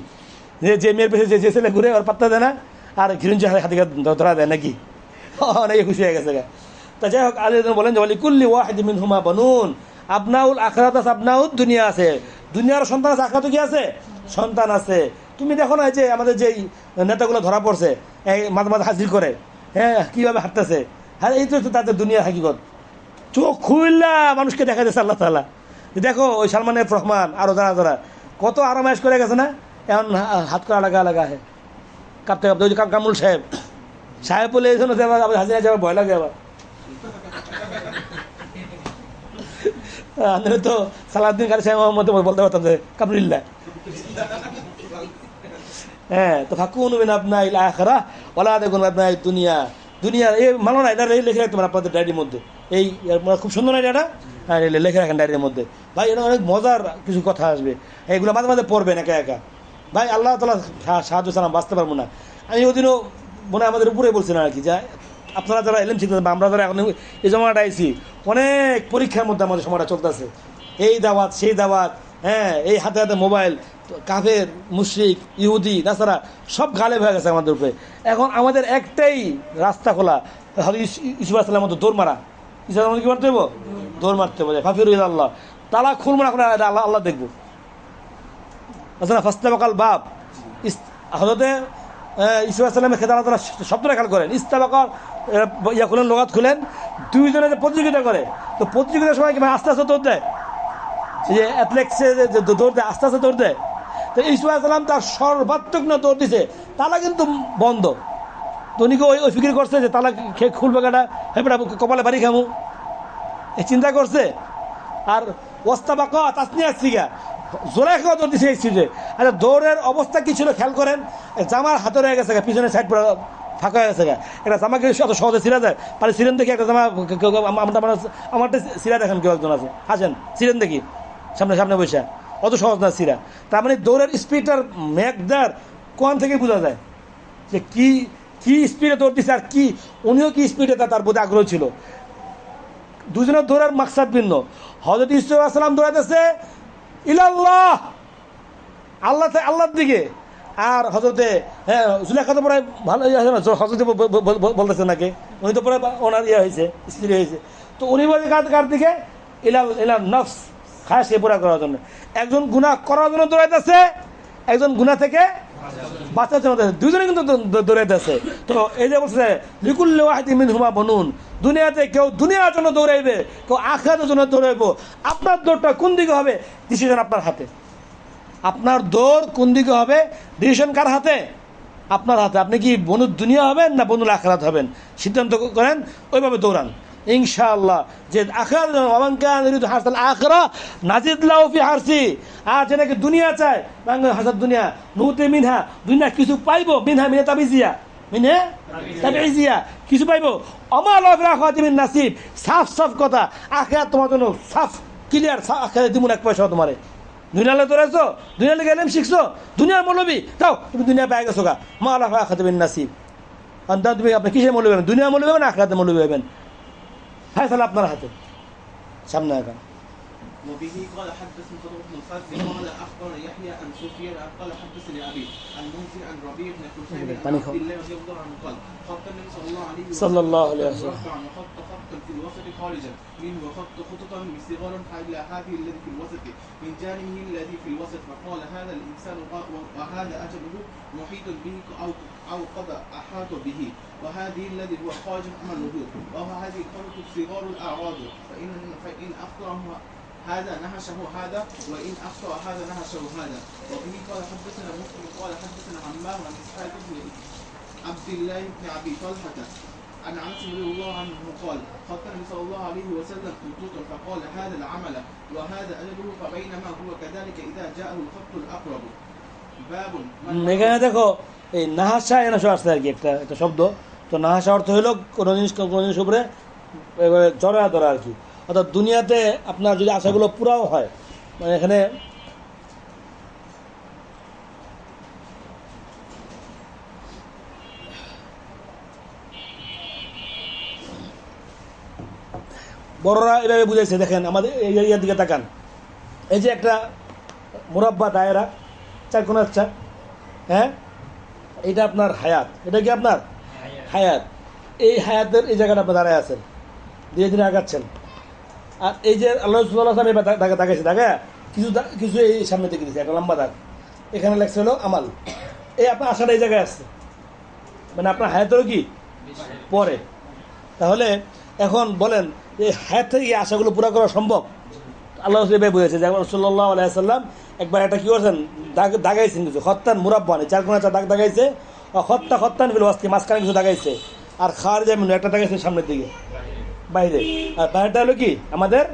যে মেয়ের পিছিয়ে যে ছেলে ঘুরে ওর পাত্তা দেয় না, আর ঘিরুঞ্জি হাতে ধরা দেয় নাকি, অনেকে খুশি হয়ে গেছে। তা যাই হোক, আলী বলেন যে কুল্লি ওয়াহিদ মিন হুমা বানুন, আবনাউল আখরাত আছে, আবনাউদ দুনিয়া আছে, দুনিয়ার সন্তান আছে, আখরাত কি আছে, সন্তান আছে। তুমি দেখো না যে আমাদের যেই নেতাগুলো ধরা পড়ছে, এই মাঝে মাঝে হাজির করে, হ্যাঁ কীভাবে হাঁটতেছে, হ্যাঁ এই তো তাদের দুনিয়ার হাকিকত। চোখ খুললা মানুষকে দেখা যাচ্ছে আল্লাহ তাআলা। দেখো ওই সালমান এফ রহমান আরও যারা যারা কত আরামায়েশ করে গেছে না, এখন হাত করা লাগা হ্যাঁ কাঁপতে কাঁপতে। ওই যে কামরুল সাহেব বলে এই জন্য হাজিরা যাওয়ার ভয় লাগে আবার। আমি তো সালাউদ্দিন কারি সাহেবের মধ্যে বলতে পারতাম যে কামরুল্লাহ। হ্যাঁ, তো ফাকুন বিন আবনাইল আখিরাহ ওয়ালা তাকুন আবনাই দুনিয়া। দুনিয়া এই মানো না, এটা লিখে রাখতে পারেন আপনাদের ডায়েরির মধ্যে। এই খুব সুন্দর না এটা, হ্যাঁ লিখে রাখেন ডায়েরির মধ্যে। ভাই এটা অনেক মজার কিছু কথা আসবে, এইগুলো মাঝে মাঝে পড়বেন একা একা। ভাই আল্লাহ তাআলা সাহায্য ছাড়া বাঁচতে পারবো না। আমি ওদিনও মনে হয় আমাদের উপরে বলছিলাম আর কি, যে আপনারা যারা এলেন শিখতেছেন বা আমরা যারা এখন এই জমাটা আইছি, অনেক পরীক্ষার মধ্যে আমাদের সময়টা চলতেছে। এই দাওয়াত সেই দাওয়াত, হ্যাঁ এই হাতে হাতে মোবাইল, কাফের মুশরিক ইহুদি নাসারা সব গালেব হয়ে গেছে আমাদের উপরে। এখন আমাদের একটাই রাস্তা খোলা, ইসুফ আলাইহিস মতো দৌড় মারা। ইসুফ আলাইহিস কি মারতে হইব? দৌড় মারতে হবে। ফাফিরু ইলাল্লাহ, তালা খুলবো না, আল্লাহ আল্লাহ দেখবো। আচ্ছা, ফাস্তাবাকাল বাব, হযরতে ইসুফ আলাইহিস সালামের খেতে আল্লাহ শব্দটা খেয়াল করেন, ইস্তাবাকার ইয়া খুলেন, লোগাত খুলেন, দুইজনে যে প্রতিযোগিতা করে, তো প্রতিযোগিতার সময় কি আস্তে আস্তে দৌড় দেয়, যে অ্যাথলেটিক্সে যে দৌড় দেয় আস্তে আস্তে দৌড় দেয়। তো ইসুফ আলাইহিস সালাম তার সর্বাত্মক না দৌড় দিছে, তালা কিন্তু বন্ধ। তো উনি ওই ফিকির করছে যে তালা খুলবে কাটা হেপড়া কপালে বাড়ি খামু, এই চিন্তা করছে। আর ওয়াস্তাবাকা তাসনিয়া সিগা জোরে খাওয়া দৌড় দিছে এই সিটে। আচ্ছা, দৌড়ের অবস্থা কি ছিল খেয়াল করেন, জামার হাতে রয়ে গেছে, পিছনের সাইড পুরো ফাঁকা হয়ে গেছে। একটা জামাকে অত সহজে সিরা যায় পারে, সিরেন দেখি একটা জামা আমারটা সিরা দেখেন কেউ একজন আছে, আসেন সিরেন দেখি সামনে সামনে বসে, অত সহজ না সিরা। তার মানে দৌড়ের স্পিডটার ম্যাকদার কোন থেকে বোঝা যায় যে কি কি স্পিডে দৌড় দিচ্ছে, আর কি উনিও কি স্পিডে তার প্রতি আগ্রহ ছিল। দুজনের দৌড়ার মাকসাদ ভিন্ন। হযরত ইউসুফ আলাইহিস সালাম দৌড়াইতেছে ইলাল্লাহ, আল্লাহর দিকে। আর হযরতে জুলাইখা তো পরে ভালো হযরতে বলতেছে নাকি, উনি তো পরে ওনার ইয়ে হয়েছে, স্ত্রী হয়েছে। তো উনি বলছে কার দিকে, ইলাল নফস, খায় সে পুরা করার জন্য। একজন গুনাহ করার জন্য দৌড়াইতেছে, একজন গুনাহ থেকে বাঁচার জন্য, দুজনে কিন্তু দৌড়াইতেছে। তো এই যে বলছে লিকুল্লি ওয়াহিদিন মিনহুমা বানুন, দুনিয়াতে কেউ দুনিয়ার জন্য দৌড়াইবে, কেউ আখিরাতের জন্য দৌড়াইবো। আপনার দৌড়টা কোন দিকে হবে, ডিসিশন আপনার হাতে। আপনার দৌড় কোন দিকে হবে, ডিসিশন কার হাতে, আপনার হাতে। আপনি কি বনুর দুনিয়া হবেন না বনুল আখিরাত হবেন, সিদ্ধান্ত করেন, ওইভাবে দৌড়ান ইনশাআল্লাহ। যে আখিরাত ওয়ামানকান ইউরিদু হারসাল আখিরা নাজিদ লাহু ফি হারসি, আর যে নাকি দুনিয়া চায় বাংলা হাসাদ দুনিয়া নুতে মিনহা, দুনিয়া কিছু পাইবো, মিনহা মিনে তাবিজিয়া, মিনে তাবিজিয়া কিছু পাইবো। আমাল ফিল আখিরাতি মিন নাসিব, সাফ সাফ কথা, আখিরাত তোমার জন্য সাফ ক্লিয়ার, আখিরাত দিমুন এক পয়সা তোমারে। দুনিয়ালে দৌড়াইছো, দুনিয়ালে গেলেম শিখছো, দুনিয়ার মৌলবি তাও তুমি দুনিয়া পেয়ে গেছো গা, মা আল্লাহ আখিরাতি মিন নাসিব। অন্তত তুমি আপনি কিসের মৌলবি হবেন, দুনিয়া মৌলবি হবেন আখিরাতে মৌলবি হবেন, ফয়সালা আপনার হাতে। সামনে আগান। وبه قال حدثني فضل بن القاسم قال اخبر يحيى عن سفيان قال حدثني ابي عن منذر عن ربيع بن حسين عن عبد الله رضي الله عنه قال خط النبي صلى الله عليه وسلم وخط خطا في الوسط خارجا منه وخط خططا بصغار الى هذه الذي في الوسط من جانبه الذي في الوسط فقال هذا الانسان وهذا اجله محيط به او قد احاط به وهذه الذي هو خارج عمله وهو هذه الخطط صغار الاعراض فان اخطاه هذا نهشه هذا وإن أخطأ هذا نهشه هذا. وبه قال حدثنا مسلم قال حدثنا عمار عن إسحاق بن عبد الله بن أبي طلحة عن أنس رضي الله عنه قال خط النبي صلى الله عليه وسلم خطوطا فقال هذا العمل وهذا أجله فبينما هو كذلك إذا جاءه الخط الأقرب. باب এখানে দেখো এই নাহাসা এনে আসছে আর কি একটা শব্দ। তো নাহাসা অর্থ হলো কোনো জিনিস উপরে জড়া ধরা আর কি। অর্থাৎ দুনিয়াতে আপনার যদি আশাগুলো পুরাও হয়, মানে এখানে বড়রা এভাবে বুঝাইছে, দেখেন আমাদের এরিয়ার দিকে তাকান, এই যে একটা মুরাব্বা দায়রা, চার কোণার চার, হ্যাঁ এটা আপনার হায়াত, এটা কি আপনার হায়াত। এই হায়াতের এই জায়গাটা আপনি দাঁড়ায় আছেন, ধীরে ধীরে আগাচ্ছেন। আর এই যে আল্লাহ দাগাইছে, দাগা কিছু কিছু এই সামনে থেকে দিচ্ছে একটা লম্বা দাগ, এখানে লেখছে হলো আমাল। এই আপনার আশাটা এই জায়গায় আসছে, মানে আপনার হায়াতেরও কি পরে। তাহলে এখন বলেন এই হায়াত থেকে এই আশাগুলো পুরো করা সম্ভব? আল্লাহ বলেছে যে সাল্লাল্লাহু আলাইহি সাল্লাম একবার একটা কি করছেন, দাগাইছেন কিছু হত্যান মুরাব্বানে, 4 কোণা 4 দাগ দাগাইছে, হত্যান বিল ওয়াসতি মাঝখানে কিছু দাগাইছে, আর খাওয়ার যেমন একটা দাগাইছে সামনের দিকে বাইরে। আর বাইরেটা হলো কি আমাদের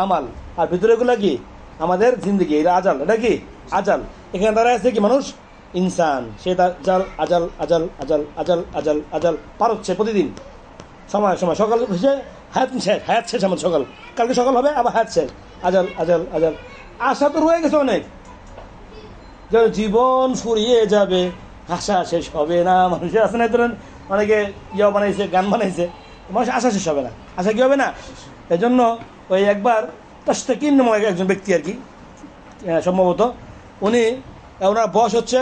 আমাল, আর ভিতরেগুলো কি আমাদের জিন্দগি, এটা আজাল, এটা কি আজাল। এখানে দাঁড়ায় আছে কি মানুষ, ইনসান, সে আজাল আজাল আজাল আজাল আজাল আজাল আজাল পার হচ্ছে প্রতিদিন, সময় সময়। সকাল হচ্ছে হায়াত শেষ আমার, সকাল কালকে সকাল হবে আবার হায়াত শেষ, আজাল আজাল আজাল। আশা তো রয়ে গেছে অনেক, যেন জীবন ফুরিয়ে যাবে, আশা শেষ হবে না। মানুষের আছে না ধরেন অনেকে বানাইছে, গান বানাইছে, মানুষ আশা শেষ হবে না, আশা কি হবে না। এই জন্য ওই একবার তাস্তাকিন নামক একজন ব্যক্তি আর কি, সম্ভবত উনি, ওনার বয়স হচ্ছে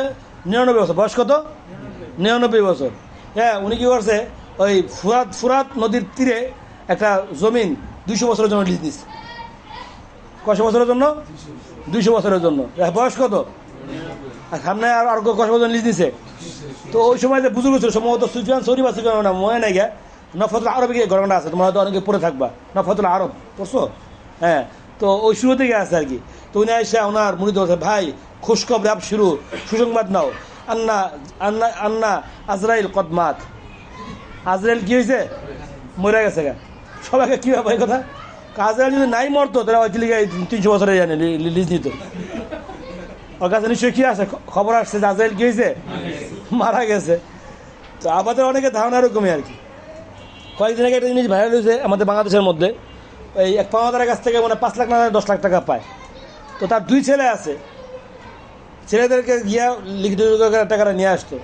99 বছর। বয়স কত? 99 বছর। হ্যাঁ, উনি কি করছে, ওই ফুরাত নদীর তীরে একটা জমিন 200 বছরের জন্য লিজ দিচ্ছে। কয়শো বছরের জন্য? 200 বছরের জন্য। বয়স কত? আর সামনে আর কয়শো বছর লিজ দিছে। তো ওই সময় যে বুজুর্গ ছিল সম্ভবত সুফিয়ান সৌরি বা সুফিয়ান মনে নাই গা, নফাতুল আরবে গিয়ে ঘটনা আছে, তোমরা হয়তো অনেকে পড়ে থাকবা, নফাতুল আরব পড়ছো? হ্যাঁ, তো ওই শুরু থেকে আছে আর কি। তো উনি এসে ওনার মুড়ি ধরছে, ভাই খুশখবর আপ শুরু, সুসংবাদ নাও, আন্না আন্না আন্না আজরাইল কদমাত, আজরাইল কি হয়েছে, মরে গেছে গা। সবাইকে কি হবে এই কথা, আজরাইল যদি নাই মরতো তাহলে হয়তো 300 বছরে জানে লিজ নিত। ওর কাছে নিশ্চয়ই কি আছে, খবর আসছে যে আজরাইল কি হয়েছে, মারা গেছে। তো আমাদের অনেকে ধারণা এরকমই আর কি। কয়েকদিন আগে একটা জিনিস ভাইরাল হয়েছে আমাদের বাংলাদেশের মধ্যে, এই এক পাওনাদারের কাছ থেকে মানে 5 লাখ না 10 লাখ টাকা পায়। তো তার 2 ছেলে আছে, ছেলেদেরকে গিয়া লিখিত টাকাটা নিয়ে আসতো,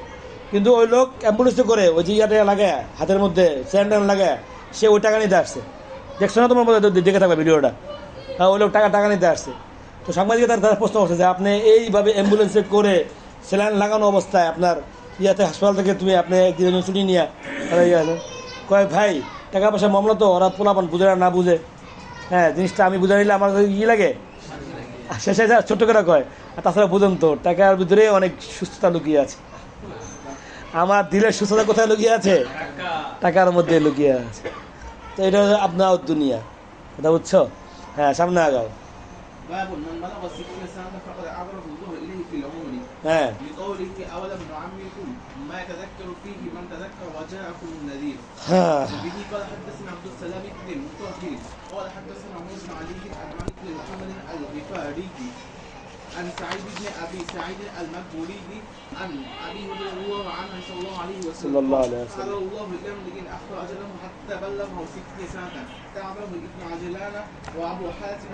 কিন্তু ওই লোক অ্যাম্বুলেন্সে করে ওই যে ইয়াটা লাগায় হাতের মধ্যে স্যান্ডাল লাগায়, সে ওই টাকা নিতে আসছে। দেখছো না তোমার মধ্যে, দেখে থাকবে ভিডিওটা। হ্যাঁ, ওই লোক টাকা নিতে আসছে। তো সাংবাদিক তারা প্রশ্ন করছে যে আপনি এইভাবে অ্যাম্বুলেন্সে করে স্যালাইন লাগানো অবস্থায় আপনার ইয়াতে হাসপাতাল থেকে তুমি আপনি একদিন ছুটি নিয়ে কয় ভাই টাকা পয়সা মামলা তো, ওরা পোলাপান বুঝে না বুঝে। হ্যাঁ, জিনিসটা আমি বুঝে নিলে আমার ই লাগে, শেষে ছোট্ট করে কয়। আর তাছাড়া বুঝুন তো টাকার ভিতরে অনেক সুস্থতা লুকিয়ে আছে। আমার দিলের সুস্থতা কোথায় লুকিয়ে আছে? টাকার মধ্যে লুকিয়ে আছে। তো এটা আপনার দুনিয়া, কথা বুঝছো? হ্যাঁ, সামনে আগাও। باب من بلغ 60 سنة فقد عبره الله إليه في العمر হ্যাঁ, لقوله أولم نعمركم ما يتذكر فيه من تذكر وجاءكم النذير. হ্যাঁ, وبه قال حدثنا عبد السلام بن مطهر قال حدثنا موسى بن علي عن مالك بن محمد الغفاري عن سعيد بن أبي سعيد المقبوري عن أبي هريرة رضي الله عنه صلى الله عليه وسلم صلى الله عليه وسلم. قال الله لامرئ أخر أجله حتى بلغه 60 سنة تعبه ابن عجلان وأبو حاتم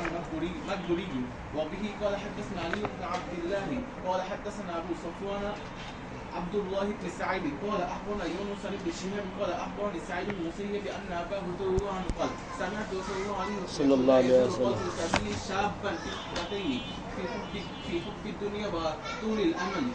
المقبوري. وبه قال حدثنا علي بن عبد الله قال حدثنا أبو صفوان عبد الله بن سعيد قال أخبرنا يونس بن شهاب قال أخبرني سعيد بن المسيب بأن أباه رضي الله عنه قال سمعت رسول الله صلى الله عليه وسلم قال شابا في حب الدنيا وطول الأمل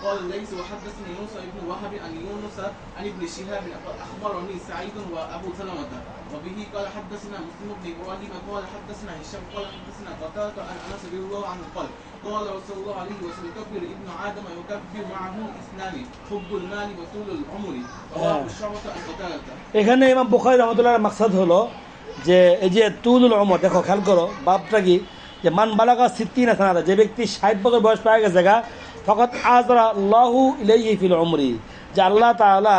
قال ليس. وحدثني يونس بن وهب عن يونس عن ابن شهاب أخبرني سعيد وأبو سلمة. وبه قال حدثنا مسلم بن إبراهيم قال حدثنا هشام قال حدثنا قتادة عن أنس رضي الله عنه قال قال رسول الله عليه وسلم يكبر ابن آدم يكبر معه اثنان حب المال وطول العمر رواه الشعبة عن قتادة. এখানে ইমাম বুখারী রাহমাতুল্লাহর মাকসাদ হলো যে এই যে তুলুল উমর, দেখো খেয়াল করো বাপটা কি, যে মান বালাগা 60 সানা, যে ব্যক্তি 60 বছর বয়স পেয়ে গেছে গা, ফকাত আযরা আল্লাহু ইলাইহি ফিল উমরি, যে আল্লাহ তাআলা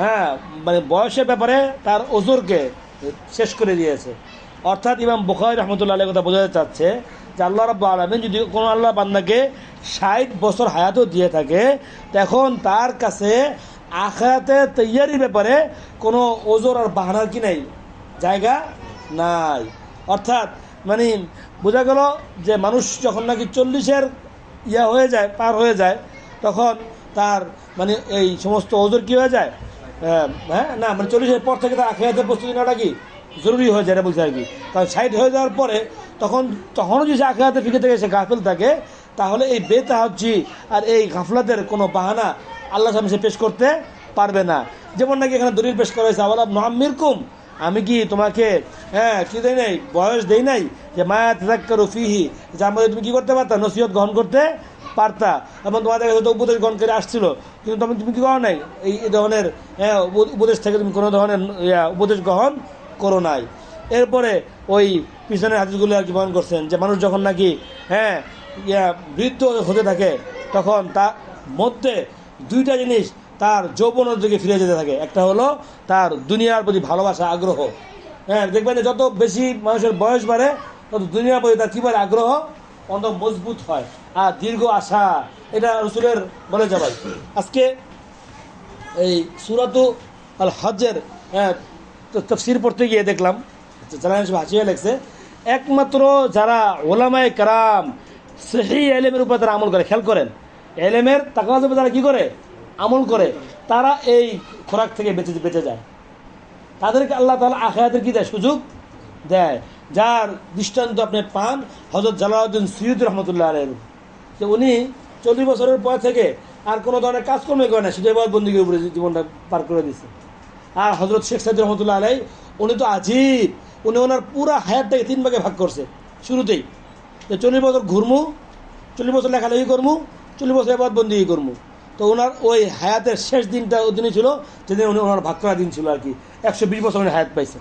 হ্যাঁ মানে বয়সের ব্যাপারে তার ওজরকে শেষ করে দিয়েছে। অর্থাৎ ইমাম বুখারী রাহমাতুল্লাহ আলাইহি কথা বোঝাতে চাচ্ছে যে আল্লাহ রাব্বুল আলামিন যদি কোনো আল্লাহ বান্দাকে 60 বছর হায়াতও দিয়ে থাকে, তখন তার কাছে আখিরাতে তৈয়ারির ব্যাপারে কোনো ওজর আর বাহানার কি নাই, জায়গা নাই। অর্থাৎ মানে বোঝা গেল যে মানুষ যখন নাকি 40-এর হয়ে যায়, পার হয়ে যায়, তখন তার মানে এই সমস্ত ওজর কি হয়ে যায়, হ্যাঁ না মানে 40-এর পর থেকে তার আখিরাতের প্রস্তুতি নেওয়াটা কি জরুরি হয়ে যায়, এটা বলছে আর কি। কারণ 60 হয়ে যাওয়ার পরে তখনও যদি আখিরাতের ফিকে থেকে সে গাফিল থাকে, তাহলে এই বেতাহাজ্জি আর এই গাফলাতের কোনো বাহানা আল্লাহর সামনে সে পেশ করতে পারবে না। যেমন নাকি এখানে দলিল পেশ করা হয়েছে, আওয়ালাম নুআম্মিরকুম, আমি কি তোমাকে কি দেই নাই, বয়স দেই নাই, যে মা তাযাক্কারু ফিহি, যার মধ্যে তুমি কি করতে পারতা, নসিহত গ্রহণ করতে পারতা, এবং তোমাদের হয়তো উপদেশ গ্রহণ করে আসছিল, কিন্তু তুমি কি করো নাই, এই ধরনের উপদেশ থেকে তুমি কোনো ধরনের উপদেশ গ্রহণ করো নাই। এরপরে ওই পিছনের হাদিসগুলো আর কি বর্ণনা করছেন যে মানুষ যখন নাকি বৃদ্ধ হতে থাকে, তখন তার মধ্যে দুইটা জিনিস তার যৌবনের দিকে ফিরে যেতে থাকে। একটা হলো তার দুনিয়ার প্রতি ভালোবাসা, আগ্রহ। দেখবেন যে যত বেশি মানুষের বয়স বাড়ে, তত দুনিয়ার প্রতি তার কী বলে আগ্রহ অন্ত মজবুত হয়, আর দীর্ঘ আশা। এটা রসুলের বলে যাবাই। আজকে এই সূরাতু আল হজ্জের তাফসীর পড়তে গিয়ে দেখলাম, যারা হাসিয়ে লেগছে, একমাত্র যারা ওলামায়ে কেরাম সহিহ ইলমের উপর তারা আমল করে, খেয়াল করেন, ইলমের তাকওয়ার উপর তারা কী করে, আমল করে, তারা এই খোরাক থেকে বেঁচে যায়। তাদেরকে আল্লাহ তাআলা আখিরাতের কি দেয়, সুযোগ দেয়। যার দৃষ্টান্ত আপনি পান হযরত জালালউদ্দিন সুয়ুতী রাহমাতুল্লাহ আলাইহি, যে উনি 40 বছরের পর থেকে আর কোনো ধরনের কাজকর্মই করে না, শুধু ইবাদত বন্দেগীর উপরে জীবনটা পার করে দিয়েছে। আর হযরত শেখ সাইদুর রহমতুল্লাহ আলাইহি, উনি তো আজীব, উনি ওনার পুরা হায়াতটাকে 3 ভাগে ভাগ করছে শুরুতেই, যে 40 বছর ঘুরমু, 40 বছর লেখালেখি করমু, 40 বছর ইবাদত বন্দেগী করমু। তো ওনার ওই হায়াতের শেষ দিনটা দিনই ছিল যেদিন উনি ওনার ভাগ করা দিন ছিল আর কি। 120 বছর উনি হায়াত পাইছে,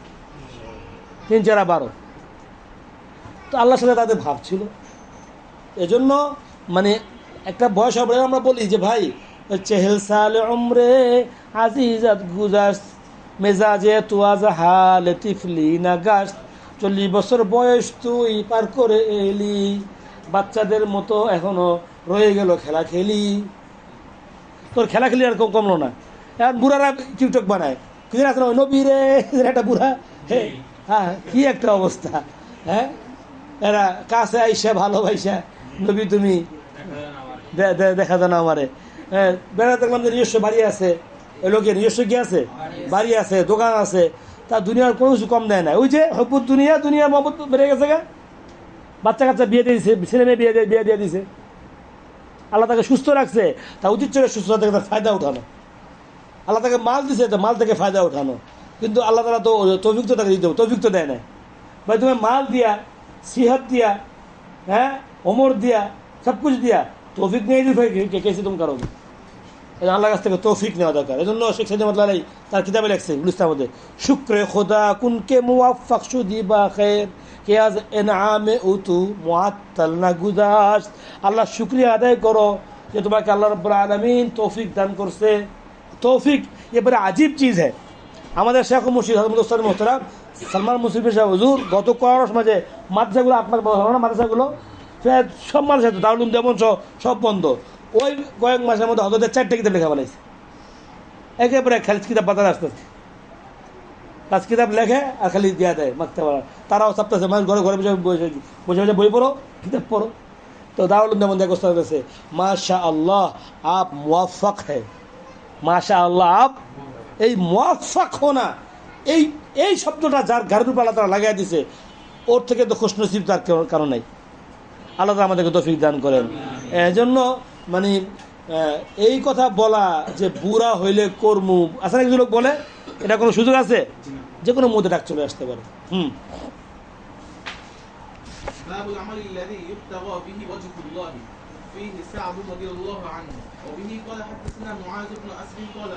3 4 12। তো আল্লাহর সাথে তাদের ভাব ছিল। এজন্য মানে একটা বয়স হবে, আমরা বলি যে ভাই চেহেল সাল উমরে আজিজাত গুজাস মেজাজে তুয়াজ হালে তিফলি নাগাস, 40 বছর বয়স তুই পার করে এলি, বাচ্চাদের মতো এখনো রয়ে গেল খেলা খেলি। তোর খেলা খেলি আর কমলো না, এখন বুড়ারা টিকটক বানায়, কিছু আছে না, ওই নবী রে একটা বুড়া, হ্যাঁ কি একটা অবস্থা। এরা কাছে আইসা ভালোবাসা, নবী তুমি দেখা দেন আমারে। বেড়াতে দেখলাম যে নিজস্ব বাড়ি আছে, ওই লোকের নিজস্ব কি আছে, বাড়ি আছে, দোকান আছে, তার দুনিয়ার কোনো কিছু কম দেয় না। ওই যে হব্বুত দুনিয়া মহব্বত বেড়ে গেছে গা, বাচ্চা কাচ্চা বিয়ে দিয়ে দিছে, ছেলে মেয়ে বিয়ে দিয়ে দিছে। আল্লাহ তাকে সুস্থ রাখছে, তা উচিত ছিল সুস্থতা থেকে তার ফায়দা উঠানো। আল্লাহ তাকে মাল দিছে, তো মাল থেকে ফায়দা উঠানো। কিন্তু আল্লাহ তালা তো তৌফিক তো তাকে দিতে, তৌফিক তো দেয় না ভাই। তুমি মাল দিয়া, সিহাত দিয়া, ওমর দিয়া, সব কিছু দিয়া তৌফিক নিয়ে দিই ভাই, কেসে তুমি কারো আল্লাহর কাছ থেকে তৌফিক নেওয়া দরকার। এই জন্য শেখ সাইদ রহমাতুল্লাহ আলাইহি তার কিতাবে লেখছে গুলিস্তানের মধ্যে, শুক্রে খোদা কুনকে মুওয়াফফাক শুদি বা খের কে আজ এনআমে উতু মুআত্তাল না গুদাস। আল্লাহ শুকরিয়া আদায় করো যে তোমাকে আল্লাহ রাব্বুল আলামিন তৌফিক দান করছে। তৌফিক ये बड़ा अजीब चीज़ है। আমাদের শেখ মুর্শিদ হযরত উস্তাদ মুহতারাম সালমান মুসলিম সাহেব হুজুর গত কয়েক মাসে মাদ্রাসাগুলো, আপনার মাদ্রাসাগুলো সব মানুষের দারুল উলুম দেওবন্দ সব বন্ধ। ওই কয়েক মাসের মধ্যে হজরতের 4টা কিতাব লেখা বানাইছে, একেবারে খালি কিতাব বাজারে আসতেছে, কাজ কিতাব লেখে আর খালি দিয়া দেয় মাক্তাবা। তারাও ছাপতেছে, মানুষ ঘরে ঘরে বসে বসে বসে বই পড়ো, কিতাব পড়ো। তো দারুল উলুম দেওবন্দ গোস্তাদ কাছে, মাশা আল্লাহ আপ মুওয়াফফাক হ্যায়, মাশা আল্লাহ আপ, এই মুওয়াফফাক হোনা, এই শব্দটা যার গাড়ির উপর আল্লাহ তাআলা লাগাই দিছে, ওর থেকে তো খুশনসিব তার কারণ নাই। আল্লাহ তাআলা আমাদেরকে তৌফিক দান করেন। এজন্য মানে এই কথা বলা যে বুড়া হইলে কর্মু, আসলে কিছু লোক বলে, এটা কোনো সুযোগ আছে, যে কোনো মুহূর্তে ডাক চলে আসতে পারে। باب العمل الذي يبتغى به وجه الله فيه سعد رضي الله عنه وبه قال حدثنا معاذ بن أسد قال